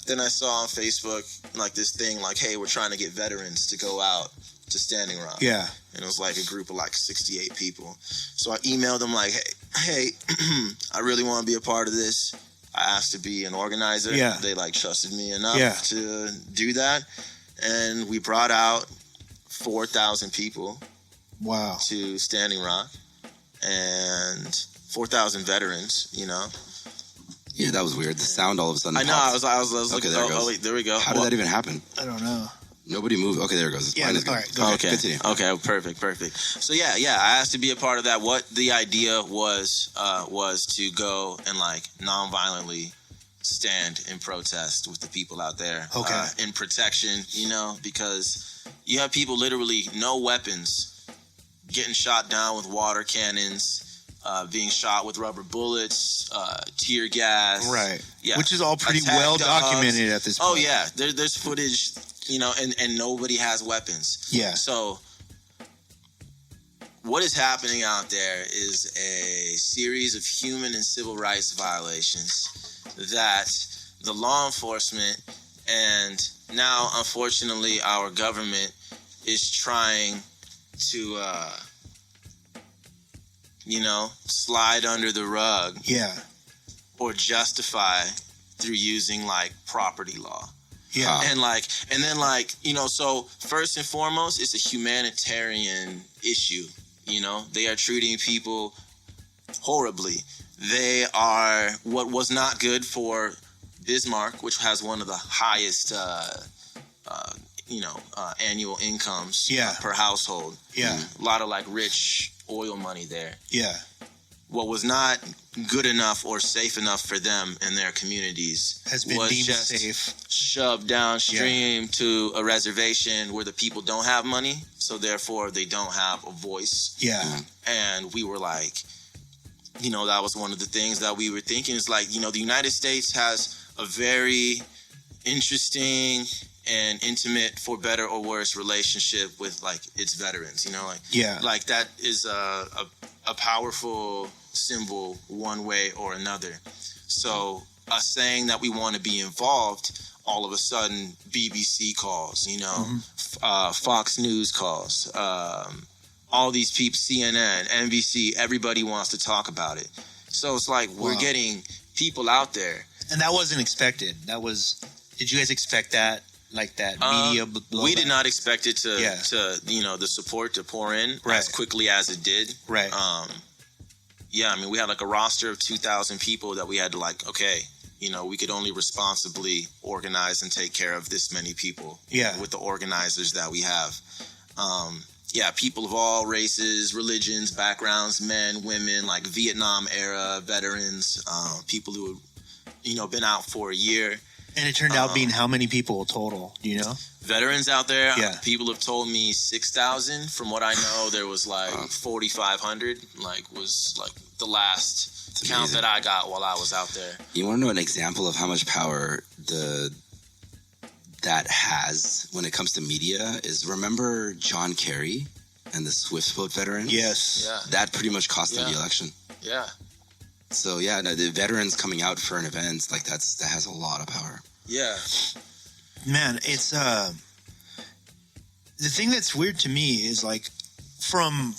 Then I saw on Facebook like this thing like, hey, we're trying to get veterans to go out to Standing Rock. Yeah. And it was like a group of like 68 people. So I emailed them like, hey, I really want to be a part of this. I asked to be an organizer. Yeah. They like trusted me enough Yeah. to do that. And we brought out 4,000 people Wow. to Standing Rock and 4,000 veterans, you know. Yeah, that was weird. The sound all of a sudden. I know. popped. I was looking. there it Oh, goes. wait, there we go. How did that even happen? I don't know. Nobody moved. Okay, there it goes. Yeah, Mine is good. all right, go ahead. Okay. Continue. Okay. Perfect. So yeah. I asked to be a part of that. What the idea was to go and like non-violently stand in protest with the people out there. Okay. In protection, you know, because you have people literally no weapons getting shot down with water cannons. Being shot with rubber bullets, tear gas. Right. Yeah. Which is all pretty Attack well dogs. documented at this point. Oh, yeah. There's footage, you know, and nobody has weapons. Yeah. So what is happening out there is a series of human and civil rights violations that the law enforcement and now, unfortunately, our government is trying to slide under the rug Yeah. or justify through using like property law. Yeah. And then so first and foremost, it's a humanitarian issue. You know, they are treating people horribly. They are what was not good for Bismarck, which has one of the highest, annual incomes Yeah. per household. Yeah. A lot of like rich oil money there. Yeah. What was not good enough or safe enough for them in their communities Has been was deemed just safe. shoved downstream to a reservation where the people don't have money, so therefore they don't have a voice. Yeah. And we were like, that was one of the things that we were thinking is like, the United States has a very interesting and intimate, for better or worse, relationship with like its veterans. Yeah. Like that is a powerful symbol one way or another. So us saying that we want to be involved, all of a sudden BBC calls, Fox News calls, all these people, CNN, NBC, everybody wants to talk about it. So it's like we're Wow. getting people out there. And that wasn't expected. Did you guys expect that? Like that media blowback? We did not expect it to Yeah. the support to pour in Right. as quickly as it did. Right. We had like a roster of 2,000 people that we had to like, okay, we could only responsibly organize and take care of this many people. Yeah. With the organizers that we have. People of all races, religions, backgrounds, men, women, like Vietnam era veterans, people who have, been out for a year. And it turned out being how many people total? Do you know? Veterans out there, Yeah. people have told me 6,000. From what I know, there was like 4,500, was like the last It's count amazing. that I got while I was out there. You want to know an example of how much power that has when it comes to media? Is remember John Kerry and the Swift Boat veteran? Yes. Yeah, That pretty much cost them Yeah. the election. yeah. So yeah, no, the veterans coming out for an event like that has a lot of power. Yeah. Man, it's the thing that's weird to me is like from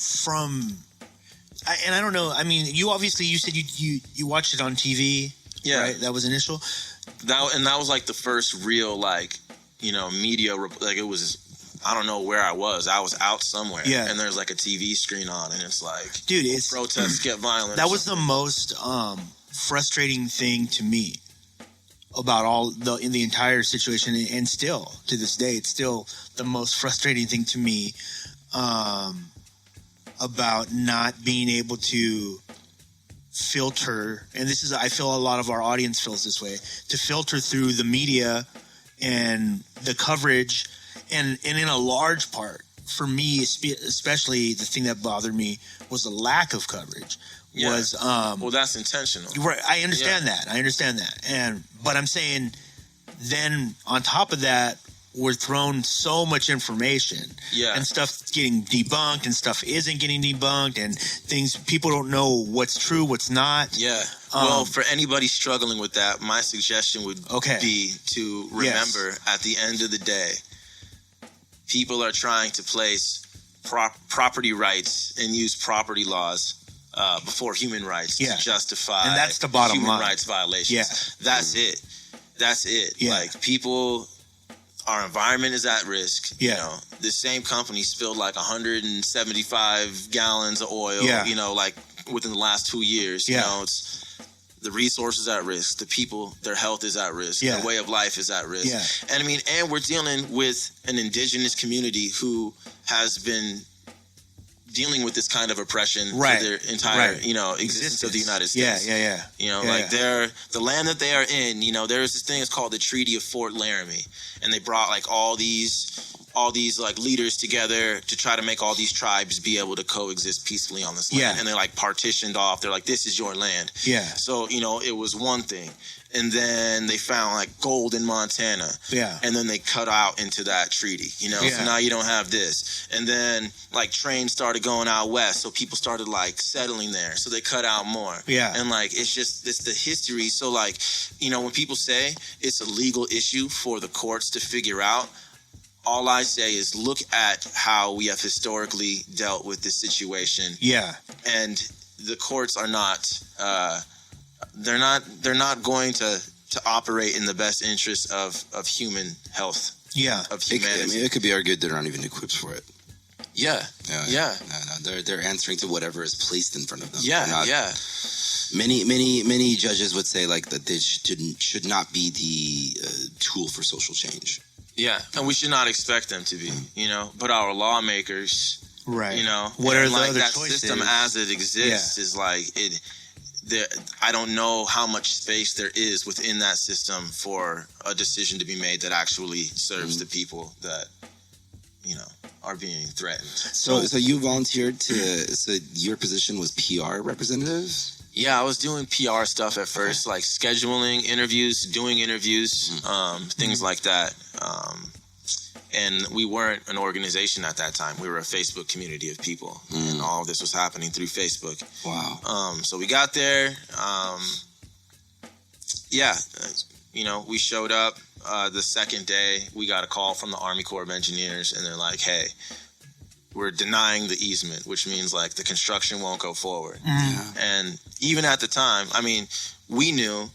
and I don't know. I mean, you said you watched it on TV. Yeah. Right? That was initial. That was like the first real media. Like it was, I don't know where I was. I was out somewhere. Yeah. And there's like a TV screen on, and it's like, Dude, it's protests get violent. that was the most frustrating thing to me about in the entire situation, and still to this day, it's still the most frustrating thing to me about not being able to filter. And this is, I feel a lot of our audience feels this way, to filter through the media and the coverage, and in a large part for me, especially the thing that bothered me was the lack of coverage. Yeah. Was well, that's intentional. right. I understand that. But I'm saying then on top of that, we're thrown so much information. Yeah. And stuff getting debunked and stuff isn't getting debunked, and things people don't know what's true, what's not. Yeah. Well, for anybody struggling with that, my suggestion would Okay. be to remember at the end of the day, people are trying to place property rights and use property laws before human rights Yeah. to justify And that's the bottom human line. rights violations. Yeah. That's it. That's it. Yeah. Like people, our environment is at risk. Yeah. You know, the same company spilled like 175 gallons of oil. Yeah. You know, like within the last 2 years. Yeah. You know, it's the resources at risk. The people, their health is at risk. Yeah. Their way of life is at risk. Yeah. And I mean, and we're dealing with an indigenous community who has been dealing with this kind of oppression Right. for their entire, Right. you know, existence of the United States. Yeah. You know, Yeah, like yeah. they're the land that they are in. You know, there's this thing. It's called the Treaty of Fort Laramie, and they brought like all these like leaders together to try to make all these tribes be able to coexist peacefully on this land. Yeah. And they're like partitioned off. They're like, this is your land. Yeah. So you know, it was one thing, and then they found like gold in Montana. Yeah. And then they cut out into that treaty. You know, Yeah. so now you don't have this. And then like trains started going out west, so people started like settling there. So they cut out more. Yeah. And like it's the history. So like, you know, when people say it's a legal issue for the courts to figure out, all I say is look at how we have historically dealt with this situation. Yeah. And the courts are not they're not going to operate in the best interest of human health, Yeah. of I humanity. mean, it could be argued they're not even equipped for it. Yeah. No, they're answering to whatever is placed in front of them. Yeah, They're not- yeah. Many judges would say like that they should not be the tool for social change. Yeah, and we should not expect them to be, you know. But our lawmakers, Right. you know, What are and the like other that choices? system as it exists is like it. I don't know how much space there is within that system for a decision to be made that actually serves the people that, you know, are being threatened. So you volunteered to. So your position was PR representative. Yeah, I was doing PR stuff at first, like scheduling interviews, doing interviews, things like that. And we weren't an organization at that time. We were a Facebook community of people, and all of this was happening through Facebook. Wow. So we got there. You know, we showed up. The second day, we got a call from the Army Corps of Engineers, and they're like, "Hey, we're denying the easement," which means like the construction won't go forward. And even at the time, I mean, we knew,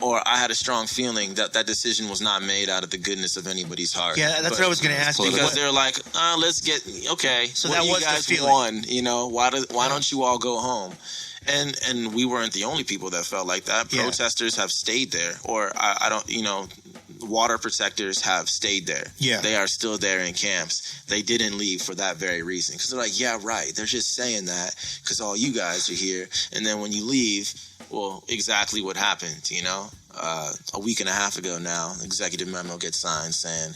or I had a strong feeling that that decision was not made out of the goodness of anybody's heart. Yeah, that's what I was going to ask you. Because What- they're like, let's get okay. So what that you was the guys feeling. won, you know. Why don't you all go home? And we weren't the only people that felt like that. Yeah. Protesters have stayed there, or I don't, you know, water protectors have stayed there. Yeah. They are still there in camps. They didn't leave for that very reason. Because they're like, yeah, right. They're just saying that because all you guys are here. And then when you leave, well, exactly what happened, you know? A week and a half ago now, executive memo gets signed saying,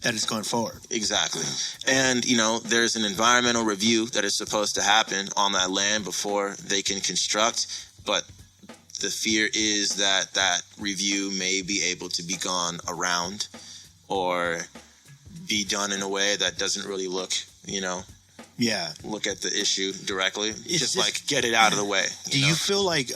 that is going forward. exactly. And, you know, there's an environmental review that is supposed to happen on that land before they can construct. But the fear is that that review may be able to be gone around or be done in a way that doesn't really look, you know, Yeah. look at the issue directly. Just this- like get it out of the way. Do know? you feel like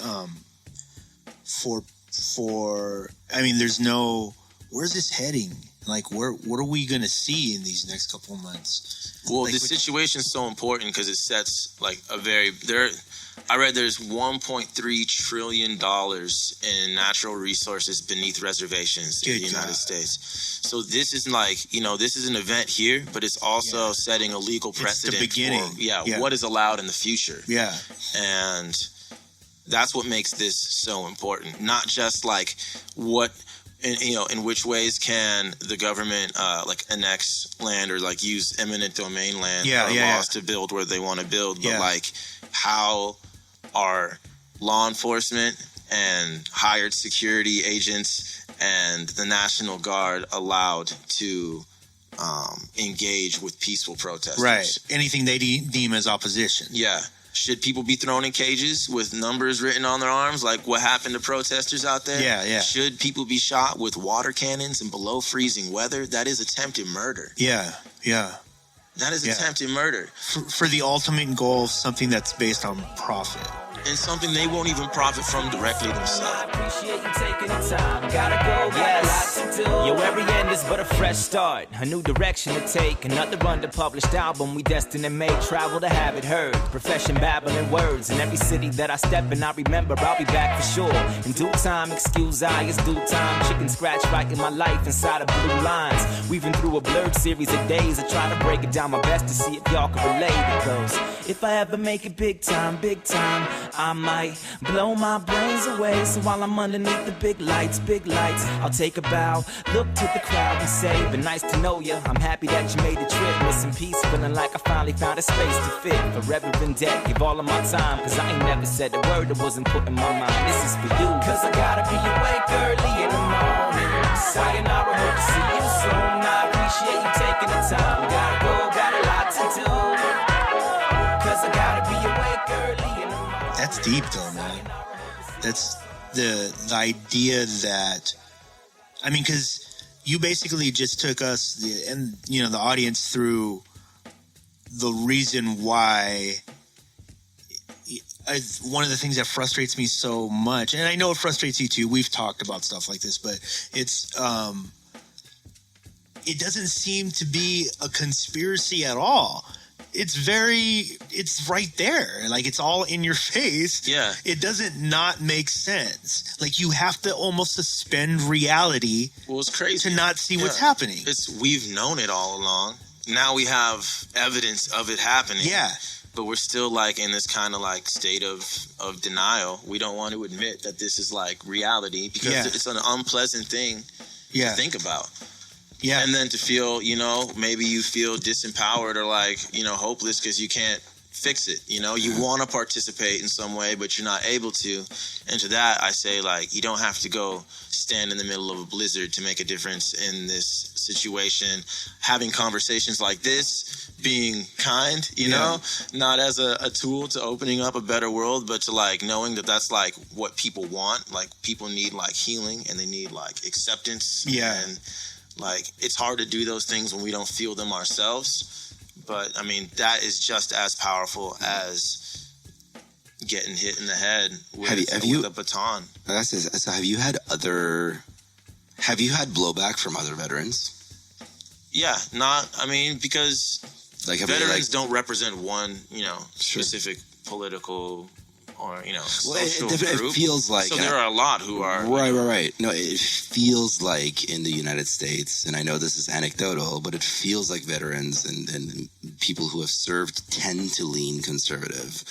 I mean, there's no, where's this heading? Like, what are we going to see in these next couple of months? Well, Like, this situation is so important because it sets like I read there's $1.3 trillion in natural resources beneath reservations in Good the United God. States. So this is like, you know, this is an event here, but it's also setting a legal the precedent beginning. for Yeah. what is allowed in the future. Yeah. And that's what makes this so important. Not just like what, in which ways can the government like annex land or like use eminent domain land laws to build where they want to build, but like how are law enforcement and hired security agents and the National Guard allowed to engage with peaceful protesters? Right. Anything they deem as opposition. Yeah. Should people be thrown in cages with numbers written on their arms, like what happened to protesters out there? Yeah, yeah. Should people be shot with water cannons and below freezing weather? That is attempted murder. Yeah. Yeah. That is Yeah. attempted murder. For the ultimate goal of something that's based on profit. in something they won't even profit from directly themselves. I appreciate you taking the time. Gotta go, got a lot to do. Yo, every end is but a fresh start, a new direction to take. Another underpublished album we destined to make. Travel to have it heard. Profession babbling words. In every city that I step in, I remember I'll be back for sure. In due time, excuse I, it's due time. Chicken scratch right in my life inside of blue lines. Weaving through a blurred series of days. I try to break it down my best to see if y'all can relate. It goes, if I ever make it big time, I might blow my brains away. So while I'm underneath the big lights, I'll take a bow, look to the crowd and say, been nice to know ya. I'm happy that you made the trip. Missing peace, feeling like I finally found a space to fit. Forever in debt, give all of my time. Cause I ain't never said a word that wasn't put in my mind. This is for you. Cause I gotta be awake early in the morning. Sayonara, hope to see you soon. I appreciate you taking the time. Gotta go, got a lot to do. Cause I gotta be awake early in the morning. That's deep though, man. That's the idea that, I mean, because you basically just took us and the audience through the reason why. One of the things that frustrates me so much, and I know it frustrates you too. We've talked about stuff like this, but it's it doesn't seem to be a conspiracy at all. It's right there. Like, it's all in your face. Yeah. It doesn't not make sense. Like, you have to almost suspend reality Well, it's crazy to not see what's happening. We've known it all along. Now we have evidence of it happening. Yeah. But we're still like in this kind of like state of denial. We don't want to admit that this is like reality because it's an unpleasant thing to think about. Yeah. And then to feel, maybe you feel disempowered or like, hopeless because you can't fix it. You want to participate in some way, but you're not able to. And to that, I say, like, you don't have to go stand in the middle of a blizzard to make a difference in this situation. Having conversations like this, being kind, not as a tool to opening up a better world, but to like knowing that that's like what people want. Like, people need like healing and they need like acceptance. Yeah. And like, it's hard to do those things when we don't feel them ourselves. But, I mean, that is just as powerful as getting hit in the head with a baton. So have you had blowback from other veterans? Yeah, because like, veterans don't represent one, specific political or, social group. It feels like... So there are a lot who are... Right. No, it feels like in the United States, and I know this is anecdotal, but it feels like veterans and people who have served tend to lean conservative.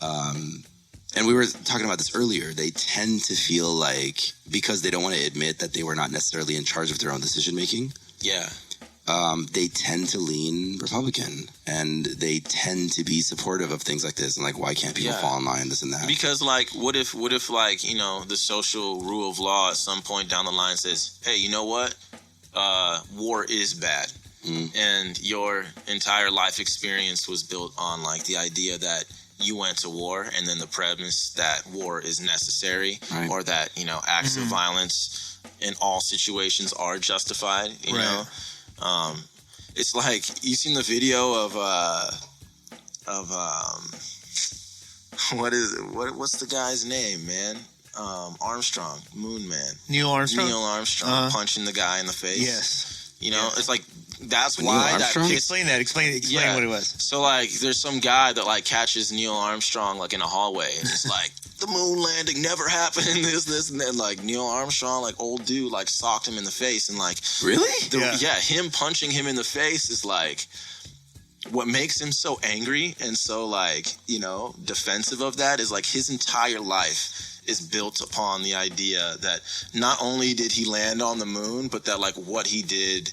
And we were talking about this earlier. They tend to feel like, because they don't want to admit that they were not necessarily in charge of their own decision-making. Yeah. They tend to lean Republican, and they tend to be supportive of things like this. And like, why can't people fall in line, this and that? Because like, what if like, the social rule of law at some point down the line says, hey, you know what? War is bad. And your entire life experience was built on like the idea that you went to war, and then the premise that war is necessary, or that, acts of violence in all situations are justified, you know? It's like, you seen the video of what's the guy's name, man? Armstrong, Moon Man. Neil Armstrong punching the guy in the face. Yes. It's like, that's why that Explain what it was. So like, there's some guy that like catches Neil Armstrong like in a hallway, and it's like, the moon landing never happened, this, and then like Neil Armstrong, like old dude, like socked him in the face, and like, really? Him punching him in the face is like what makes him so angry and so like, defensive of that is like his entire life is built upon the idea that not only did he land on the moon, but that like what he did,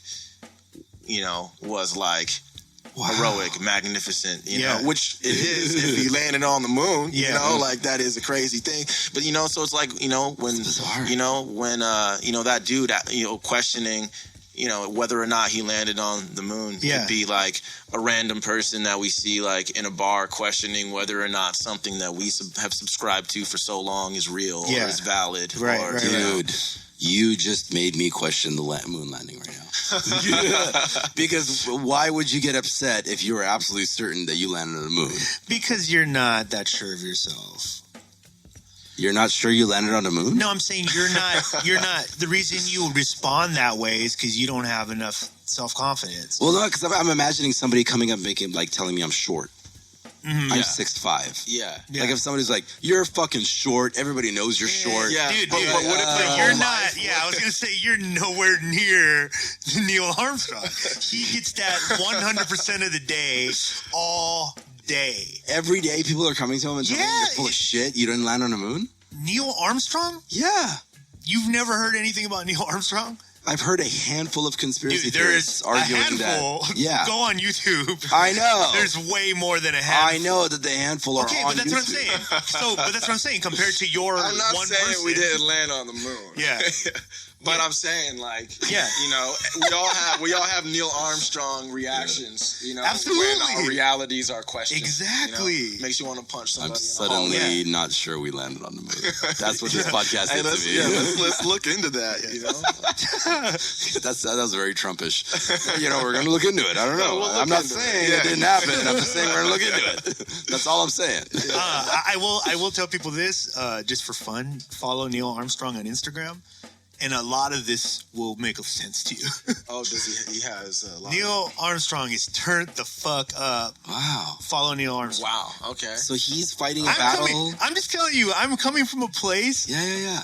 was like heroic, magnificent, which it is if he landed on the moon, like that is a crazy thing. But, so it's like, when that dude, questioning, whether or not he landed on the moon could be like a random person that we see like in a bar questioning whether or not something that we have subscribed to for so long is real or is valid. Dude, you just made me question the moon landing right now. Because why would you get upset if you were absolutely certain that you landed on the moon? Because you're not that sure of yourself. You're not sure you landed on the moon? No, I'm saying you're not. The reason you respond that way is because you don't have enough self-confidence. Well, no, because I'm imagining somebody coming up telling me I'm short. I'm 6'5". Yeah. Like if somebody's like, you're fucking short, everybody knows you're short. Yeah. Dude, But what if they're you're all not. life? Yeah, I was gonna say you're nowhere near Neil Armstrong. He gets that 100% of the day, all day. Every day people are coming to him and telling him you're full of shit. You didn't land on the moon? Neil Armstrong? Yeah. You've never heard anything about Neil Armstrong? I've heard a handful of conspiracy Dude, there theorists is arguing a handful. that. Yeah. Go on YouTube. I know. There's way more than a handful. I know that the handful are Okay, on but that's YouTube. what I'm saying. But that's what I'm saying. Compared to your I'm not one saying person, we didn't land on the moon. Yeah. But I'm saying, like, Yeah. you know, we all have Neil Armstrong reactions, you know, Absolutely. when our realities are questioned. Exactly. You know? Makes you want to punch somebody I'm in the suddenly Oh, not sure we landed on the moon. That's what this podcast Hey, is to me. let's look into that, you know? That was very Trumpish. You know, we're going to look into it. I don't know. we'll look I'm not into it. saying Yeah. it didn't happen. I'm just saying we're going to look into it. That's all I'm saying. I will tell people this just for fun. Follow Neil Armstrong on Instagram, and a lot of this will make sense to you. Oh, does he has a lot Neil Armstrong is turned the fuck up. Wow. Follow Neil Armstrong. Wow, okay. So he's fighting a battle. I'm just telling you, I'm coming from a place. Yeah.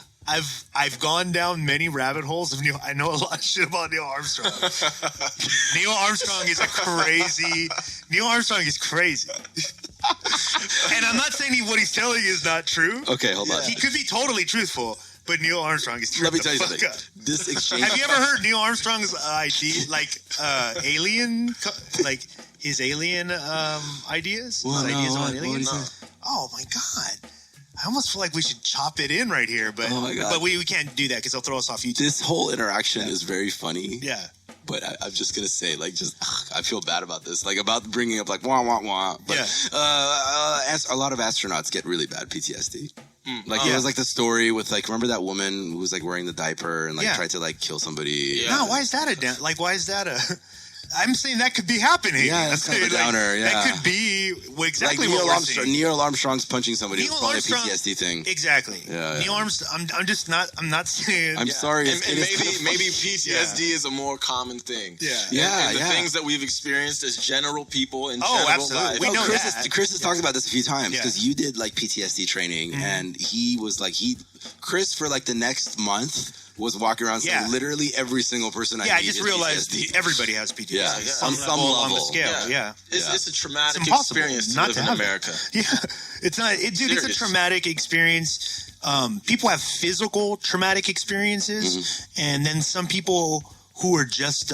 I've gone down many rabbit holes of Neil. I know a lot of shit about Neil Armstrong. Neil Armstrong is Neil Armstrong is crazy. And I'm not saying what he's telling you is not true. Okay, hold on. He could be totally truthful, but Neil Armstrong is Let me the tell you fuck something. up. This exchange. Have you ever heard Neil Armstrong's idea, like alien, like his alien ideas? Well, His no, ideas on what aliens? did he say? Oh my god! I almost feel like we should chop it in right here, but Oh my God. but we can't do that because they'll throw us off YouTube. This whole interaction is very funny. Yeah. But I'm just gonna say, like, I feel bad about this, like about bringing up like wah wah wah. But a lot of astronauts get really bad PTSD. Like there's like the story with like, remember that woman who was like wearing the diaper and like tried to like kill somebody. No, why is that why is that a? I'm saying that could be happening. Yeah, that's kind of a downer. Yeah, that could be exactly like what we're seeing. Neil Armstrong's punching somebody. Neil It's probably a Armstrong- PTSD thing. Exactly. Yeah. Neil Armstrong. I'm not saying. I'm sorry. And maybe PTSD is a more common thing. Yeah. And the things that we've experienced as general people in Oh, general absolutely. life. We know Chris has talked about this a few times Yeah. because you did like PTSD training and he was like Chris for like the next month was walking around saying Yeah. literally every single person I Yeah, I meet just is realized PTSD. everybody has PTSD. Yeah, on on some on the level. scale. Yeah. It's a traumatic It's impossible experience to not live to in have it. America. Yeah, it's not. Dude, it's a Serious. traumatic experience. People have physical traumatic experiences, and then some people who are just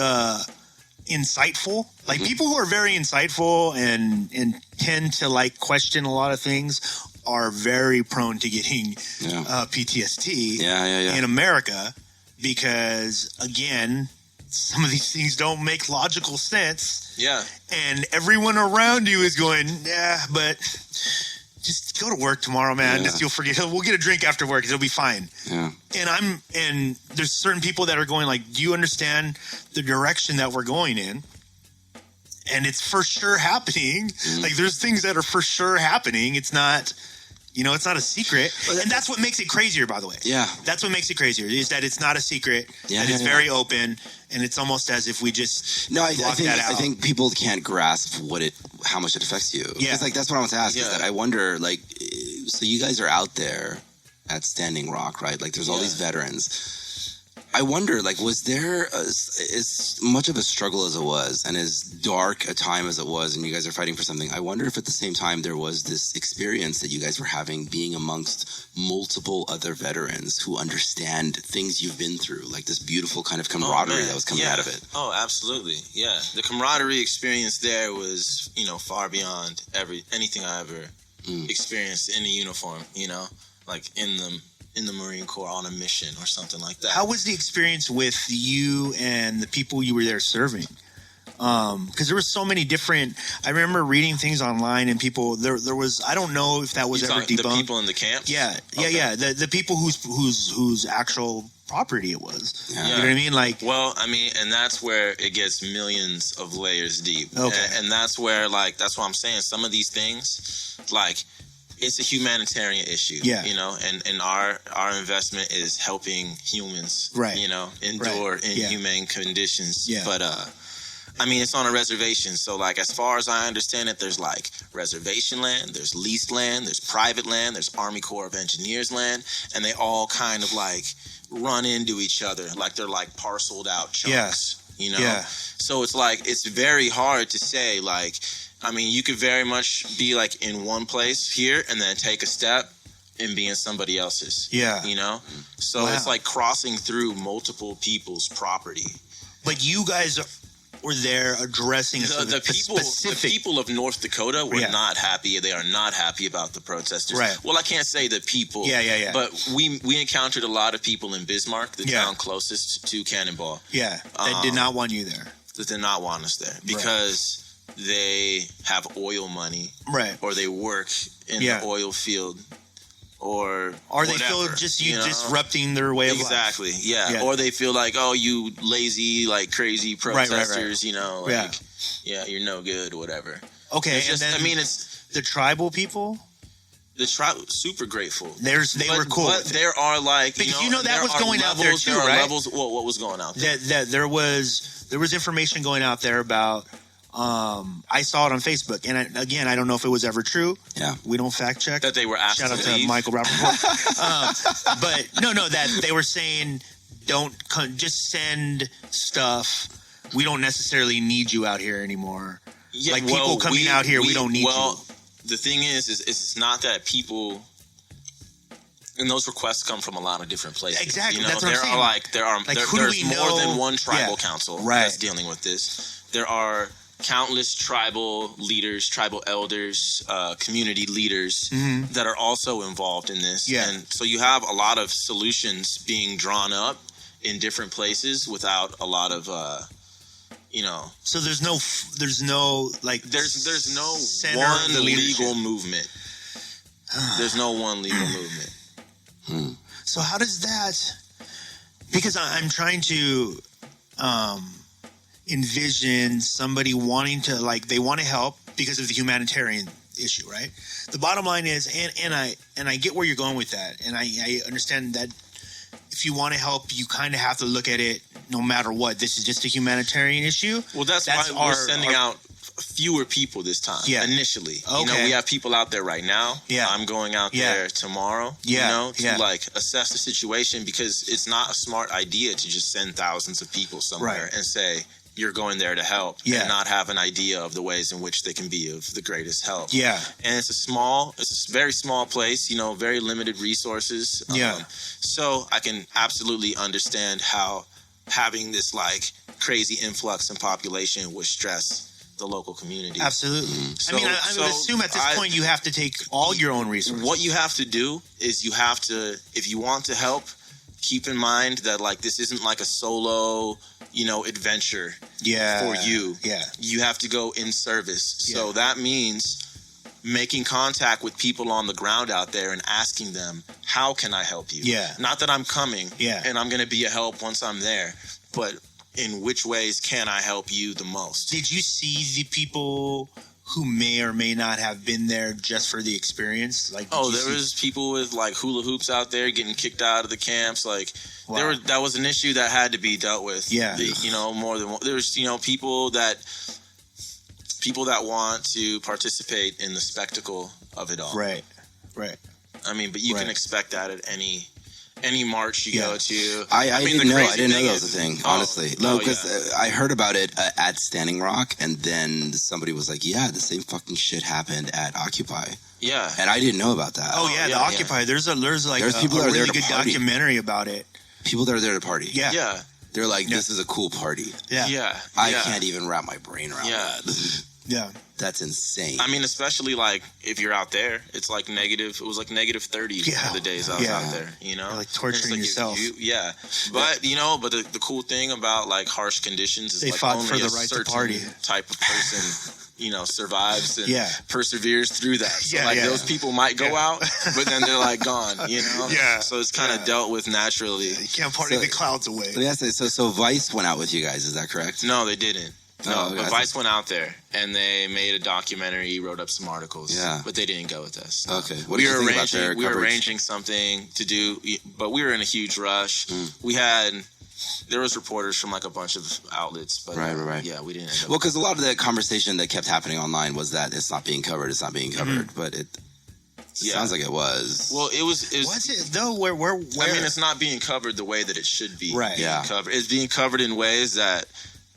insightful. Like people who are very insightful and tend to like question a lot of things are very prone to getting PTSD. Yeah. In America, because again, some of these things don't make logical sense. Yeah. And everyone around you is going, yeah, but just go to work tomorrow, man. Yeah. Just you'll forget. We'll get a drink after work. It'll be fine. Yeah. And there's certain people that are going like, do you understand the direction that we're going in? And it's for sure happening. Like there's things that are for sure happening. It's not, it's not a secret. And that's what makes it crazier, by the way. Yeah. That's what makes it crazier is that it's not a secret. Yeah, that it's yeah. very open. And it's almost as if we just No, I block that out. think people can't grasp how much it affects you. Yeah. Because like that's what I want to ask. Is Yeah. that I wonder, like, so you guys are out there at Standing Rock, right? Like, there's all these veterans. I wonder, like, was there as much of a struggle as it was, and as dark a time as it was, and you guys are fighting for something? I wonder if at the same time there was this experience that you guys were having, being amongst multiple other veterans who understand things you've been through, like this beautiful kind of camaraderie that was coming out of it. Oh, absolutely. Yeah. The camaraderie experience there was, far beyond anything I ever experienced in a uniform, like in the Marine Corps on a mission or something like that. How was the experience with you and the people you were there serving? Because there were so many different. I remember reading things online and people. There was. I don't know if that was You ever talking debunked. the people in the camps? Yeah. The people whose actual property it was. Yeah. You know what I mean? Like, Well, I mean, and that's where it gets millions of layers deep. Okay. And that's where, that's what I'm saying. Some of these things, like, it's a humanitarian issue. Yeah. You know, and our investment is helping humans. Right. You know, endure Right. inhumane conditions. Yeah. But I mean, it's on a reservation. So, like, as far as I understand it, there's, like, reservation land, there's leased land, there's private land, there's Army Corps of Engineers land, and they all kind of, like, run into each other. Like, they're, like, parceled out chunks, you know? Yeah. So it's, like, it's very hard to say, like, I mean, you could very much be, like, in one place here and then take a step and be in somebody else's. Yeah. You know? So Wow. it's, like, crossing through multiple people's property. But you guys were there addressing The people of North Dakota were not happy. They are not happy about the protesters. Right. Well, I can't say the people. Yeah. But we encountered a lot of people in Bismarck, the town closest to Cannonball. Yeah, that did not want you there. That did not want us there because they have oil money, Right. or they work in the oil field, or they feel just you disrupting their way of life. Exactly. Yeah. Or they feel like, oh, you lazy, like crazy protesters. You know, like you're no good, or whatever. Okay, It's just, and then I mean, it's the tribal people. the tribe super grateful. They were cool. But there are like because that there was going out there too, there are right? levels. What was going out there? That there was information going out there about. I saw it on Facebook, and I don't know if it was ever true. Yeah, we don't fact check. That they were asked Shout out to to leave. Michael Rappaport. But no, that they were saying just send stuff. We don't necessarily need you out here anymore. Yeah, like people coming out here, we don't need you. The thing is it's not that people. And those requests come from a lot of different places. Exactly, You know, that's what I'm saying. There's who do we more know? than one tribal council that's dealing with this. There are countless tribal leaders, tribal elders, community leaders that are also involved in this. Yeah. And so you have a lot of solutions being drawn up in different places without a lot of, So there's no like there's no center one of the legal movement. There's no one legal movement. So how does that? Because I'm trying to envision somebody wanting to they want to help because of the humanitarian issue, right? The bottom line is, and I get where you're going with that, and I understand that if you want to help, you kind of have to look at it no matter what. This is just a humanitarian issue. Well, that's why we're sending out fewer people this time. Initially, we have people out there right now. I'm going out there tomorrow. To assess the situation, because it's not a smart idea to just send thousands of people somewhere and say you're going there to help and not have an idea of the ways in which they can be of the greatest help. And it's a very small place, very limited resources. So I can absolutely understand how having this crazy influx in population would stress the local community. Absolutely. I mean, I would assume at this point you have to take all your own resources. What you have to do is if you want to help, keep in mind that this isn't a solo, adventure for you. You have to go in service. So that means making contact with people on the ground out there and asking them, how can I help you? Not that I'm coming and I'm going to be a help once I'm there, but in which ways can I help you the most? Did you see the people who may or may not have been there just for the experience? There was people with hula hoops out there getting kicked out of the camps. That was an issue that had to be dealt with. More than one. There's people that want to participate in the spectacle of it all. Right. I mean, but you can expect that at any march you go to. I didn't know that was a thing, honestly. No, because I heard about it at Standing Rock, and then somebody was like, yeah, the same fucking shit happened at Occupy. Yeah. And I didn't know about that. The Occupy. There's people that are really there to good party. Documentary about it. People that are there to party. Yeah. They're like, this is a cool party. Yeah. I can't even wrap my brain around that. Yeah. That's insane. I mean, especially if you're out there, it's negative. It was negative 30 the days I was out there. You're torturing yourself. But but the cool thing about harsh conditions is they fought only for the a right certain to party type of person survives and perseveres through that. So those people might go out, but then they're gone. So it's kind of dealt with naturally. You can't party the clouds away. So Vice went out with you guys. Is that correct? No, they didn't. No, okay. but Vice went out there and they made a documentary, wrote up some articles. Yeah. But they didn't go with us. Okay. What did you think about their We were coverage? arranging something to do, but we were in a huge rush. There was reporters from like a bunch of outlets, but Right. yeah, we didn't end up. Well, because a lot of the conversation that kept happening online was that it's not being covered, but it sounds like it was. Well, it was Was it though? Where? I mean, it's not being covered the way that it should be. Right. being Yeah. covered. It's being covered in ways that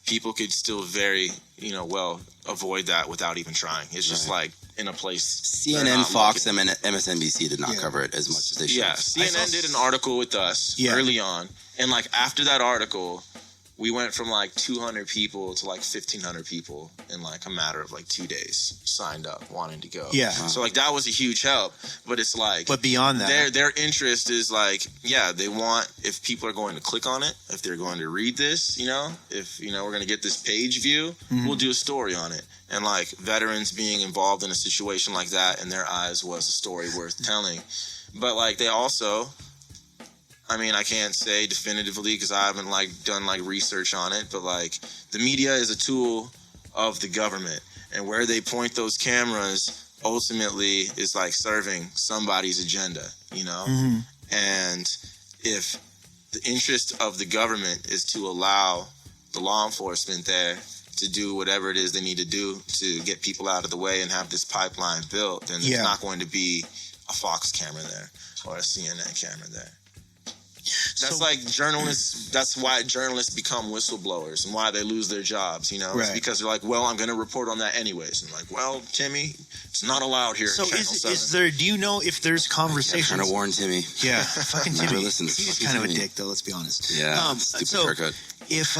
people could still very, well, avoid that without even trying. It's just like in a place. they're CNN, not Fox, looking. and MSNBC did not cover it as much as they should. Yeah, CNN did an article with us early on, and like after that article, we went from like 200 people to like 1,500 people in like a matter of like 2 days signed up wanting to go. Yeah. So like that was a huge help, but it's like. But beyond that, Their interest is like, they want, if people are going to click on it, if they're going to read this, if, we're going to get this page view, we'll do a story on it. And like veterans being involved in a situation like that in their eyes was a story worth telling. But like they also, I can't say definitively because I haven't like done like research on it, but like the media is a tool of the government, and where they point those cameras ultimately is like serving somebody's agenda, And if the interest of the government is to allow the law enforcement there to do whatever it is they need to do to get people out of the way and have this pipeline built, then there's not going to be a Fox camera there or a CNN camera there. That's like journalists. That's why journalists become whistleblowers and why they lose their jobs. It's because they're like, well, I'm going to report on that anyways. And like, well, Timmy, it's not allowed here. So at Channel 7. is there? Do you know if there's conversations? I'm trying to warn Timmy. Yeah, fucking Never Timmy. listens. He's Fucking kind of a Timmy. dick, though. Let's be honest. Yeah. Stupid so haircut. if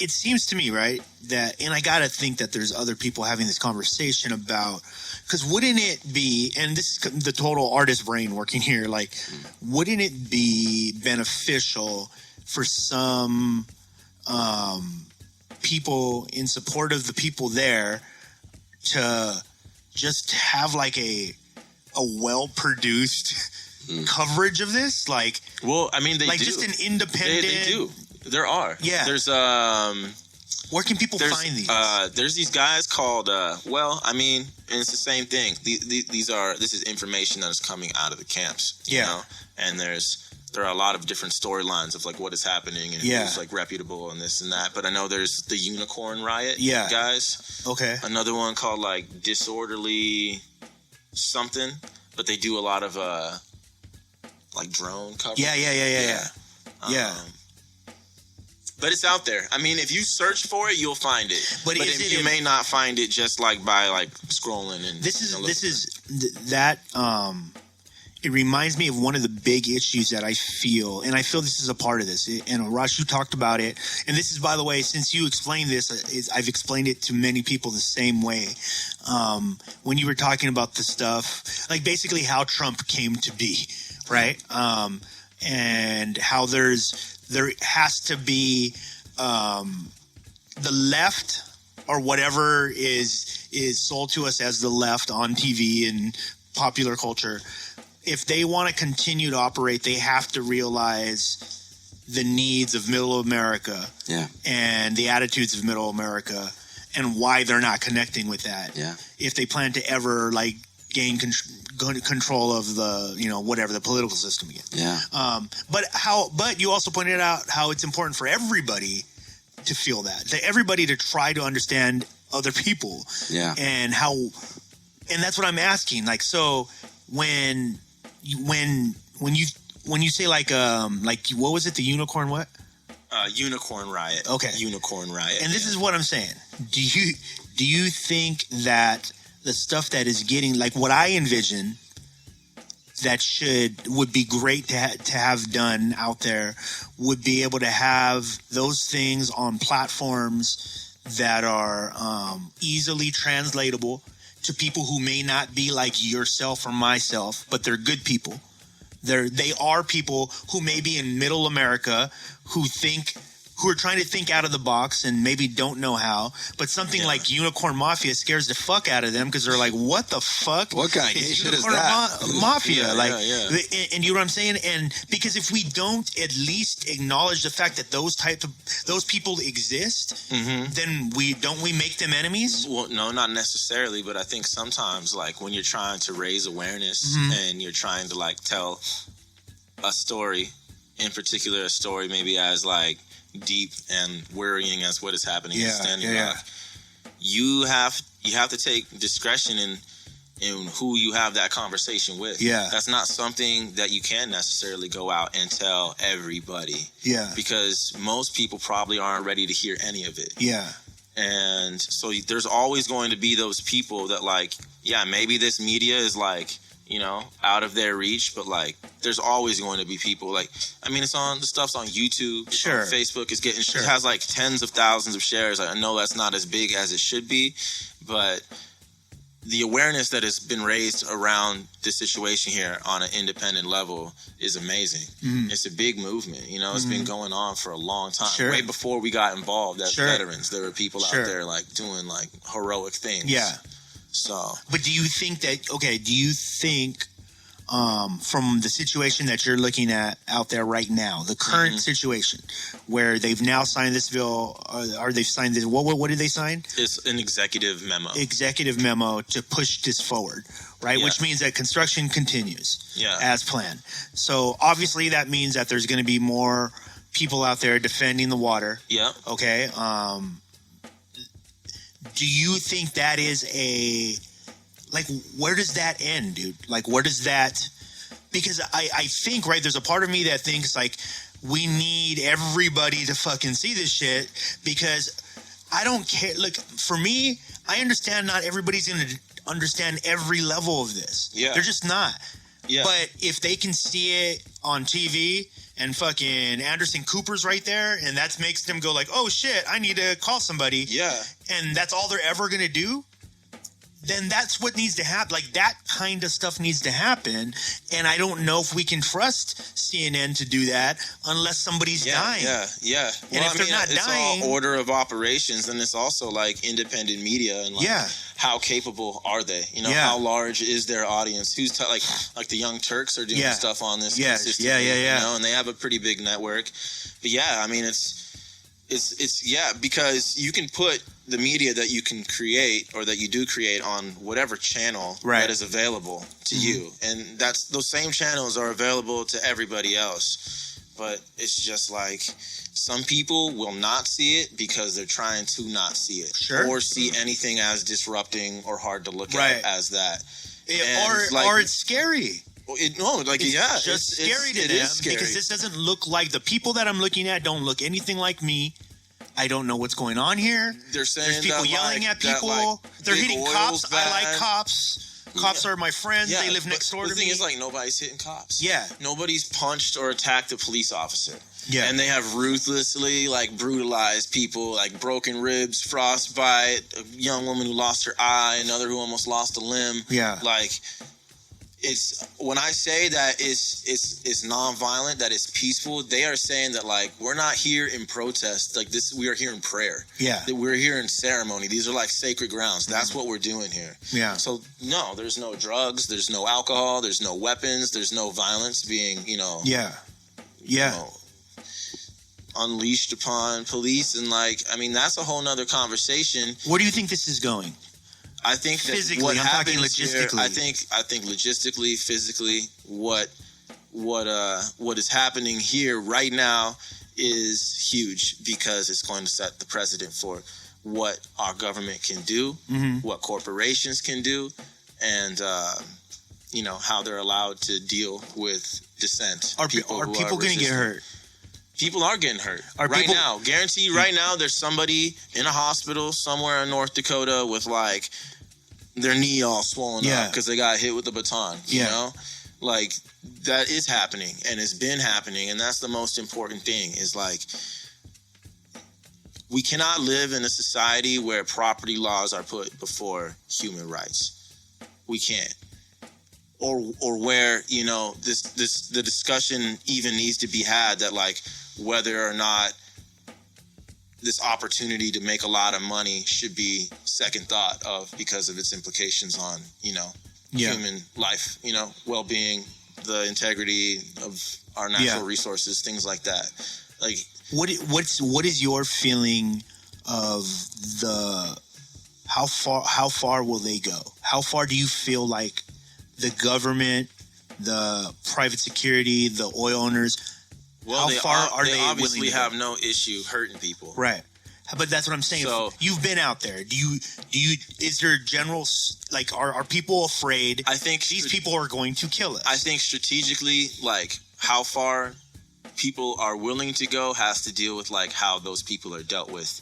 it seems to me, right, that, and I gotta think that there's other people having this conversation about, because wouldn't it be, and this is the total artist brain working here, like, wouldn't it be beneficial for some people in support of the people there to just have like a well-produced coverage of this, like, well, they like do. just an independent. They do. There are. Yeah. There's Where can people find these? There's these guys called and it's the same thing. This is information that is coming out of the camps. And there are a lot of different storylines of like what is happening and who's like reputable and this and that. But I know there's the Unicorn Riot guys. Okay. Another one called like Disorderly something, but they do a lot of like drone coverage. Yeah. But it's out there. If you search for it, you'll find it. But you may not find it just like by like scrolling and. It reminds me of one of the big issues that I feel, and I feel this is a part of this. And Arash, you talked about it, and this is, by the way, since you explained this, I've explained it to many people the same way. When you were talking about the stuff, like basically how Trump came to be, right? And how there has to be the left or whatever is sold to us as the left on TV and popular culture. If they want to continue to operate, they have to realize the needs of Middle America and the attitudes of Middle America and why they're not connecting with that. Yeah. If they plan to ever like gain control of the, whatever the political system again. Yeah. But you also pointed out how it's important for everybody to feel that everybody to try to understand other people. Yeah. And that's what I'm asking. Like, so when you say like what was it? The Unicorn what? Unicorn Riot. Okay. Unicorn Riot. And this is what I'm saying. Do you think that the stuff that is getting, like what I envision that would be great to have done out there would be able to have those things on platforms that are easily translatable to people who may not be like yourself or myself, but they're good people. They are people who may be in Middle America who think, like, who are trying to think out of the box and maybe don't know how, but something like Unicorn Mafia scares the fuck out of them because they're like, what the fuck? What kind of gay shit is Unicorn that? Mafia. Yeah. And you know what I'm saying? And because if we don't at least acknowledge the fact that those people exist, then we make them enemies? Well, no, not necessarily, but I think sometimes, like, when you're trying to raise awareness and you're trying to, like, tell a story, in particular a story maybe as, like, deep and worrying as what is happening in Standing Rock, you have to take discretion in who you have that conversation with. Yeah. That's not something that you can necessarily go out and tell everybody. Yeah. Because most people probably aren't ready to hear any of it. Yeah. And so there's always going to be those people that, like, yeah, maybe this media is, like, you know, out of their reach, but, like, there's always going to be people, like, I mean, the stuff's on YouTube. Sure. Facebook is it has, like, tens of thousands of shares. I know that's not as big as it should be, but the awareness that has been raised around this situation here on an independent level is amazing. It's a big movement. You know, it's been going on for a long time. Sure. Way before we got involved as veterans, there were people out there, like, doing, like, heroic things. Yeah. So, but do you think from the situation that you're looking at out there right now, the current situation where they've now signed this bill, or they've signed this, what did they sign? It's an executive memo To push this forward, right? Yeah. Which means that construction continues as planned. So obviously that means that there's going to be more people out there defending the water. Yeah. Okay. Do you think that is where does that end, dude? Like, where does that, because I think, right, there's a part of me that thinks, like, we need everybody to fucking see this shit, because I don't care. Look, for me, I understand not everybody's going to understand every level of this. Yeah. They're just not. Yeah. But if they can see it on TV and fucking Anderson Cooper's right there, and that makes them go like, oh shit, I need to call somebody. Yeah. And that's all they're ever going to do, then that's what needs to happen. Like, that kind of stuff needs to happen. And I don't know if we can trust CNN to do that unless somebody's dying. Yeah. And if they're not dying, it's all order of operations, and it's also, like, independent media and, like, how capable are they? You know, how large is their audience? Who's like the Young Turks are doing stuff on this consistently. You know, and they have a pretty big network. But I mean, it's because you can put the media that you can create or that you do create on whatever channel that is available to you, and those same channels are available to everybody else. But it's just like, some people will not see it because they're trying to not see it, or see anything as disrupting or hard to look at as that, or it's scary. It's just scary to them, because this doesn't look like the people that I'm looking at don't look anything like me. I don't know what's going on here. They're saying there's people yelling at people. They're hitting cops. I like cops. Cops are my friends. They live next door to me. The thing is, like, nobody's hitting cops. Yeah. Nobody's punched or attacked a police officer. Yeah. And they have ruthlessly, like, brutalized people, like broken ribs, frostbite, a young woman who lost her eye, another who almost lost a limb. Yeah. Like, it's, when I say that it's nonviolent, that it's peaceful, they are saying that, like, we're not here in protest. Like, this, we are here in prayer. Yeah. That we're here in ceremony. These are like sacred grounds. That's what we're doing here. Yeah. So no, there's no drugs, there's no alcohol, there's no weapons, there's no violence being, unleashed upon police. And, like, I mean, that's a whole nother conversation. Where do you think this is going? I think that physically, what I'm happens talking logistically. Here, I think logistically, physically, what is happening here right now is huge, because it's going to set the precedent for what our government can do, what corporations can do, and how they're allowed to deal with dissent. Are people going to get hurt? People are getting hurt now. Guarantee right now there's somebody in a hospital somewhere in North Dakota with, like, their knee all swollen up because they got hit with a baton. You know? Like, that is happening, and it's been happening, and that's the most important thing, is, like, we cannot live in a society where property laws are put before human rights. We can't. Or where, the discussion even needs to be had that, like, whether or not this opportunity to make a lot of money should be second thought of because of its implications on, human life, well-being, the integrity of our natural resources, things like that. Like, what is your feeling of how far will they go? How far do you feel like the government, the private security, the oil owners, well, how far are they obviously willing to have go? no issue hurting people. Right. But that's what I'm saying. So, you've been out there. Is there general, like, are people afraid? I think these people are going to kill us? I think strategically, like, how far people are willing to go has to deal with, like, how those people are dealt with.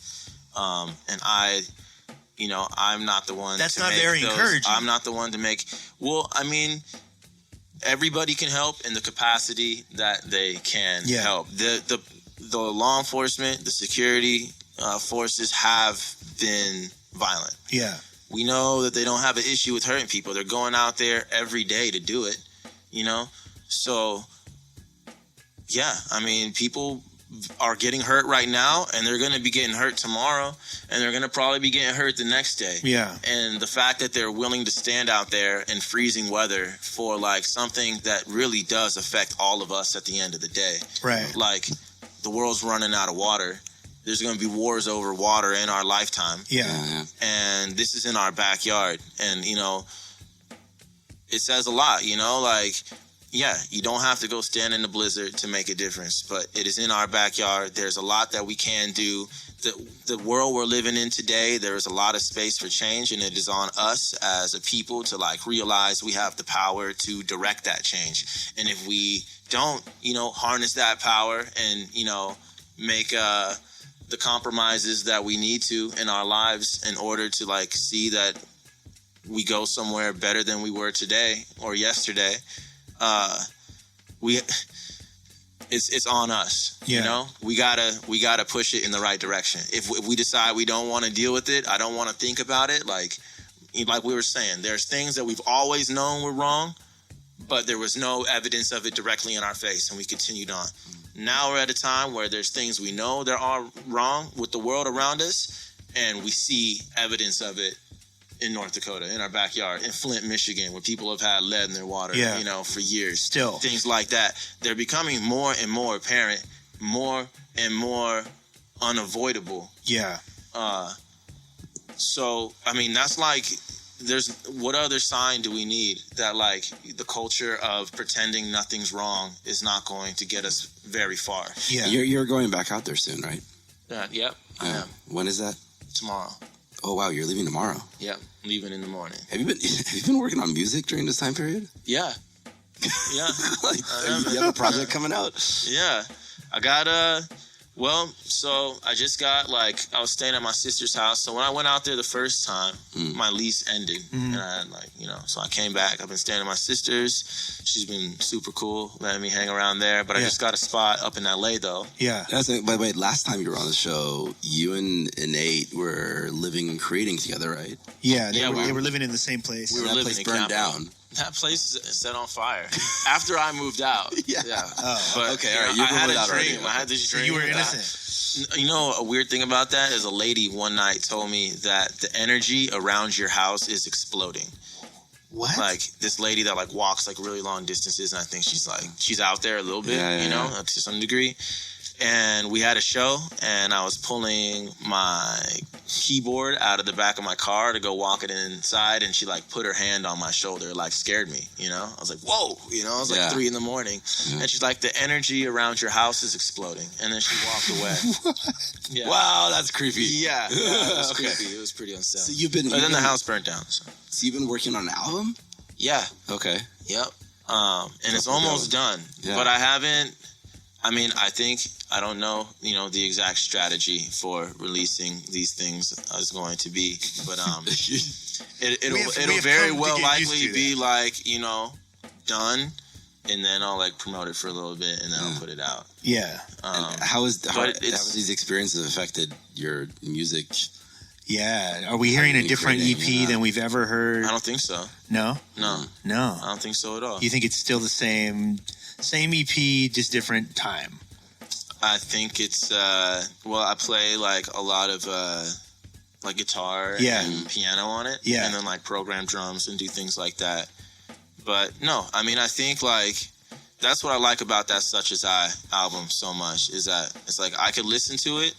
And I'm not the one. That's to not make very those, encouraging. I'm not the one to make. Well, I mean, everybody can help in the capacity that they can help. The law enforcement, the security forces have been violent. Yeah. We know that they don't have an issue with hurting people. They're going out there every day to do it, So, yeah, I mean, people are getting hurt right now, and they're going to be getting hurt tomorrow, and they're going to probably be getting hurt the next day. Yeah. And the fact that they're willing to stand out there in freezing weather for, like, something that really does affect all of us at the end of the day. Right. Like, the world's running out of water. There's going to be wars over water in our lifetime. Yeah. And this is in our backyard. And, it says a lot, like, yeah, you don't have to go stand in the blizzard to make a difference, but it is in our backyard. There's a lot that we can do. The world we're living in today, there is a lot of space for change, and it is on us as a people to, like, realize we have the power to direct that change. And if we don't, harness that power and, make the compromises that we need to in our lives in order to, like, see that we go somewhere better than we were today or yesterday, it's on us. We gotta push it in the right direction. If we decide we don't want to deal with it, I don't want to think about it. Like we were saying, there's things that we've always known were wrong, but there was no evidence of it directly in our face, and we continued on. Now we're at a time where there's things we know there are wrong with the world around us, and we see evidence of it in North Dakota, in our backyard, in Flint, Michigan, where people have had lead in their water, for years. Still. Things like that. They're becoming more and more apparent, more and more unavoidable. Yeah. So, I mean, that's like, what other sign do we need that, like, the culture of pretending nothing's wrong is not going to get us very far? Yeah. You're going back out there soon, right? Yep. I am. When is that? Tomorrow. Oh wow, you're leaving tomorrow. Yep, leaving in the morning. Have you been working on music during this time period? Yeah. Yeah. You have a project coming out? Yeah. I got so I just got, like, I was staying at my sister's house. So when I went out there the first time, my lease ended. And I had, like, so I came back. I've been staying at my sister's. She's been super cool, letting me hang around there. But I just got a spot up in LA, though. Yeah. By the way, last time you were on the show, you and Innate were living and creating together, right? Yeah, they were living in the same place. We were that living place in burned Campo. down. That place is set on fire. After I moved out. Yeah. Oh, But, okay, all right. You I had moved a out already. dream. I had this dream. you were that- innocent. A weird thing about that is a lady one night told me that the energy around your house is exploding. What? Like, this lady that, like, walks, like, really long distances, and I think she's out there a little bit, to some degree. And we had a show, and I was pulling my keyboard out of the back of my car to go walk it inside, and she, like, put her hand on my shoulder, like, scared me, I was like, whoa, it was like 3 a.m. And she's like, the energy around your house is exploding. And then she walked away. Yeah. Wow, that's creepy. Yeah, it was creepy. It was pretty unsettling. So But then the house burnt down. So you've been working on an album? yeah, Okay. yep. And it's almost done, Yeah. but I haven't. I mean, I don't know, the exact strategy for releasing these things is going to be, but it'll very well likely be like, done, and then I'll, like, promote it for a little bit, and then I'll put it out. Yeah. How has these experiences affected your music? Yeah. Are we hearing a different EP than we've ever heard? I don't think so. No? No, No. I don't think so at all. You think it's still the same EP, just different time? I think it's well, I play like a lot of like guitar and piano on it, and then like program drums and do things like that. But no, I mean, I think like that's what I like about that Such As I album so much, is that it's like I could listen to it.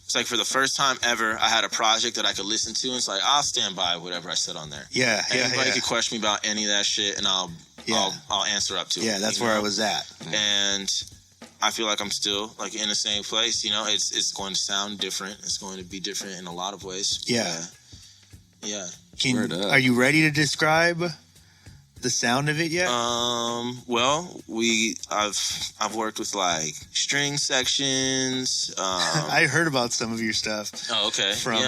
It's like for the first time ever, I had a project that I could listen to, and it's like I'll stand by whatever I said on there. Anybody could question me about any of that shit, and I'll answer up to it. Yeah, that's where I was at. And I feel like I'm still like in the same place. You know, it's going to sound different. It's going to be different in a lot of ways. Yeah. Yeah. Are you ready to describe the sound of it yet? Well, I've worked with like string sections. I heard about some of your stuff. Oh, okay. From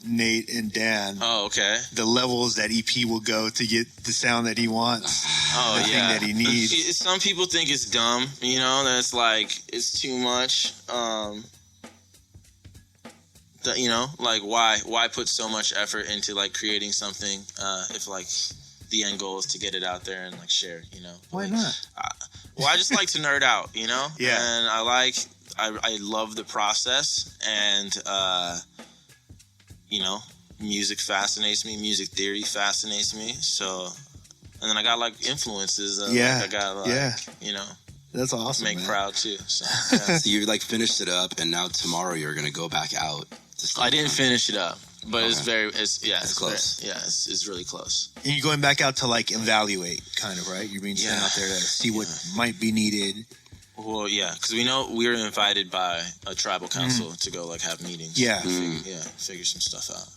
Nate and Dan. Oh, okay. The levels that EP will go to get the sound that he wants. Oh, the thing that he needs. Some people think it's dumb, you know, that's like it's too much. You know, like why put so much effort into like creating something if like the end goal is to get it out there and like share, you know? Why not? Well, I just like to nerd out, you know? Yeah. And I love the process, and you know, music fascinates me, music theory fascinates me. So, and then I got like influences. Like I got like, you know, that's awesome. Make man. proud too. So, yeah. So you like finished it up, and now tomorrow you're gonna go back out. I didn't finish it up, but Okay. it's close. It's really close. And you're going back out to like evaluate, kind of, right? You're being sent out there to see what might be needed. Well, yeah, because we know we were invited by a tribal council to go like have meetings. Yeah. Figure some stuff out.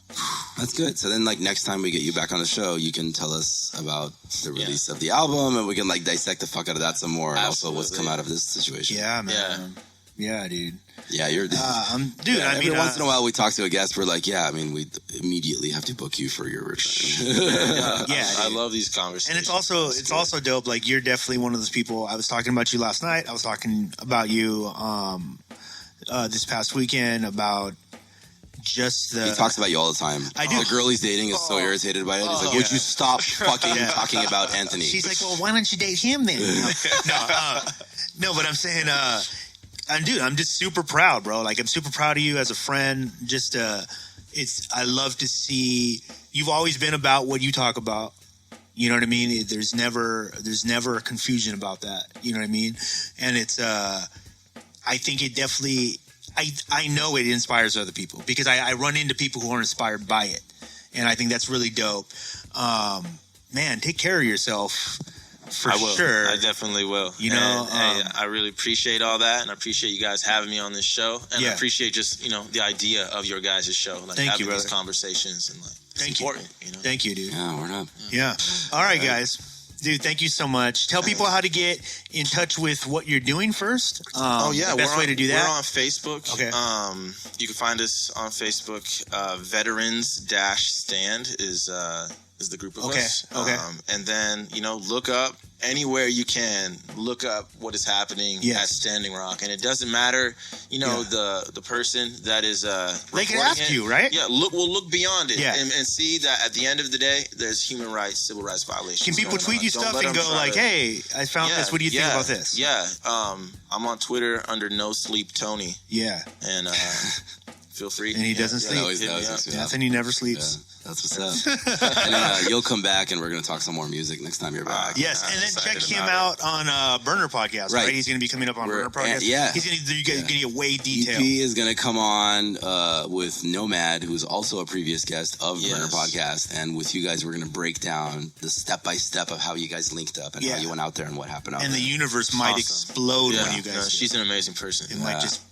That's good. So then, like, next time we get you back on the show, you can tell us about the release of the album, and we can like dissect the fuck out of that some more. And also what's come out of this situation. Yeah, man. Yeah, dude. Yeah, you're. Dude, yeah, I mean, every once in a while we talk to a guest. We're like, yeah, I mean, we immediately have to book you for your return. I love these conversations. And it's also dope. Like, you're definitely one of those people. I was talking about you last night. I was talking about you this past weekend about just the. He talks about you all the time. I do. The girl he's dating is so irritated by it. He's like, would you stop fucking talking about Anthony? She's like, well, why don't you date him then? No, but I'm saying, I'm just super proud, bro. Like, I'm super proud of you as a friend. Just, I love to see, you've always been about what you talk about. You know what I mean? There's never a confusion about that. You know what I mean? And it's, I think it definitely, I know it inspires other people because I run into people who are inspired by it. And I think that's really dope. Man, take care of yourself. For I will. sure. I definitely will. You know, and I really appreciate all that, and I appreciate you guys having me on this show, and I appreciate just, you know, the idea of your guys' show, like Thank having you, these brother. conversations, and like it's Thank important, you. You know? Thank you, dude. Yeah, we're up. Yeah. All right, guys. Dude, thank you so much. Tell people how to get in touch with what you're doing first. The best way to do that. We're on Facebook. Okay. You can find us on Facebook. Veterans-Stand is the group of us. Okay. And then, you know, look up anywhere you can. Look up what is happening at Standing Rock, and it doesn't matter, you know, the person that is. They can ask you, right? Yeah. We'll look beyond it, Yeah. and see that at the end of the day, there's human rights, civil rights violations. Can people going tweet on. you Don't stuff let and them go try like, to- hey, I found this. What do you think about this? Yeah. I'm on Twitter under No Sleep Tony. Yeah. And feel free. And he doesn't sleep. Anthony never sleeps. That's what's up. And then you you'll come back, and we're going to talk some more music next time you're back. Yes, and then check him out on Burner Podcast, right? He's going to be coming up on Burner Podcast. Yeah. He's going to get way detailed. EP is going to come on with Nomad, who's also a previous guest of Burner Podcast. And with you guys, we're going to break down the step-by-step of how you guys linked up and how you went out there and what happened out there. And the universe might explode when you guys do. She's an amazing person. It might just...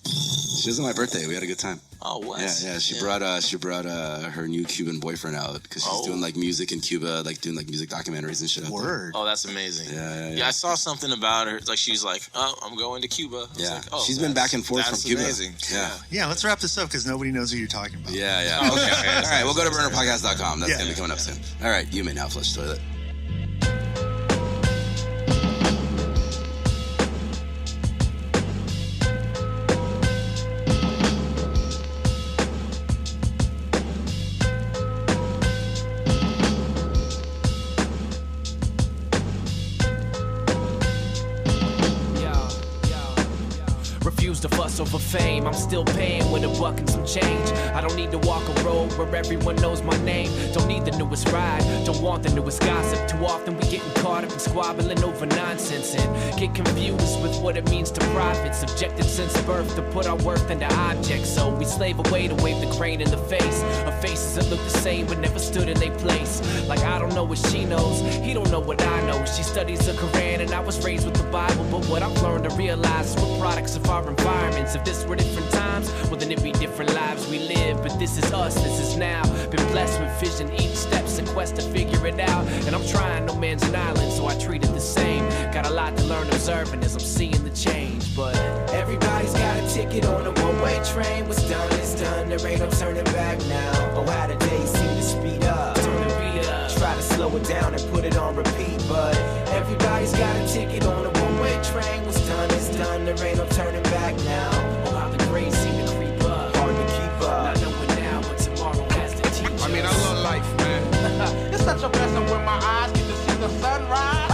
She was on my birthday. We had a good time. Oh, what? Yeah. She brought her new Cuban boyfriend out because she's doing like music in Cuba, like doing like music documentaries and shit. Word. Oh, that's amazing. Yeah. I saw something about her. Like she's like, oh, I'm going to Cuba. Yeah. Like, oh, she's been back and forth from Cuba. Amazing. Yeah. Let's wrap this up because nobody knows who you're talking about. Yeah. Oh, okay. All right, we'll go to burnerpodcast.com. That's going to be coming up soon. All right, you may now flush the toilet. refuse to fuss over fame. I'm still paying with a buck and some change. I don't need to walk a road where everyone knows my name. Don't need the newest ride, don't want the newest gossip. Too often we getting caught up in squabbling over nonsense and get confused with what it means to profit. Subjected since birth to put our worth into objects, so we slave away to wave the grain in the face of faces that look the same but never stood in their place. Like I don't know what she knows, he don't know what I know. She studies the Quran and I was raised with the Bible, but what I've learned to realize is we're products of our environments. If this were different times, well then it'd be different lives we live. But this is us, this is now. Been blessed with vision, each step's a quest to figure it out. And I'm trying, no man's an island, so I treat it the same. Got a lot to learn observing as I'm seeing the change. But everybody's got a ticket on a one-way train. What's done is done, there ain't no turning back now. Oh, how the days seem to speed up. Turn the beat up. Try to slow it down and put it on repeat, but everybody's got a ticket on a one-way train. What's done is done, there ain't no turning back now. Oh, how the grades seem to creep up. Hard to keep up. Not knowing now what tomorrow has to teach us. I mean, I love life, man. It's such a blessing when my eyes get to see the sunrise.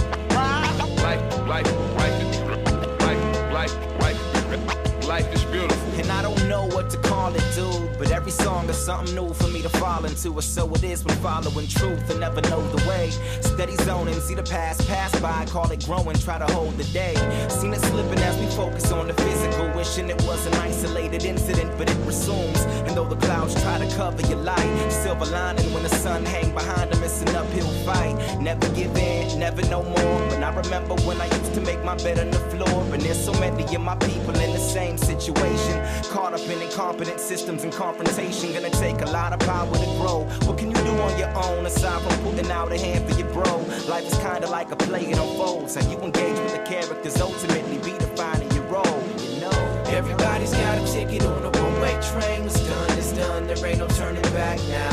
Life is beautiful. And I don't know what to call it, dude, but every song is something new for me to fall into. Or so it is when following truth and never know the way. Steady zoning, see the past pass by, call it growing, try to hold the day. Seen it slipping as we focus on the physical, wishing it was an isolated incident, but it resumes. And though the clouds try to cover your light, silver lining when the sun hang behind them, it's an uphill fight. Never give in, never know more. But I remember when I used to make my bed on the floor, and there's so many of my people in the same situation, caught up in incompetent systems and confrontation. Gonna take a lot of power to grow. What can you do on your own aside from putting out a hand for your bro? Life is kinda like a play, it unfolds. How you engage with the characters ultimately be defining your role, you know. Everybody's got a ticket on a one-way train. What's done is done, there ain't no turning back now.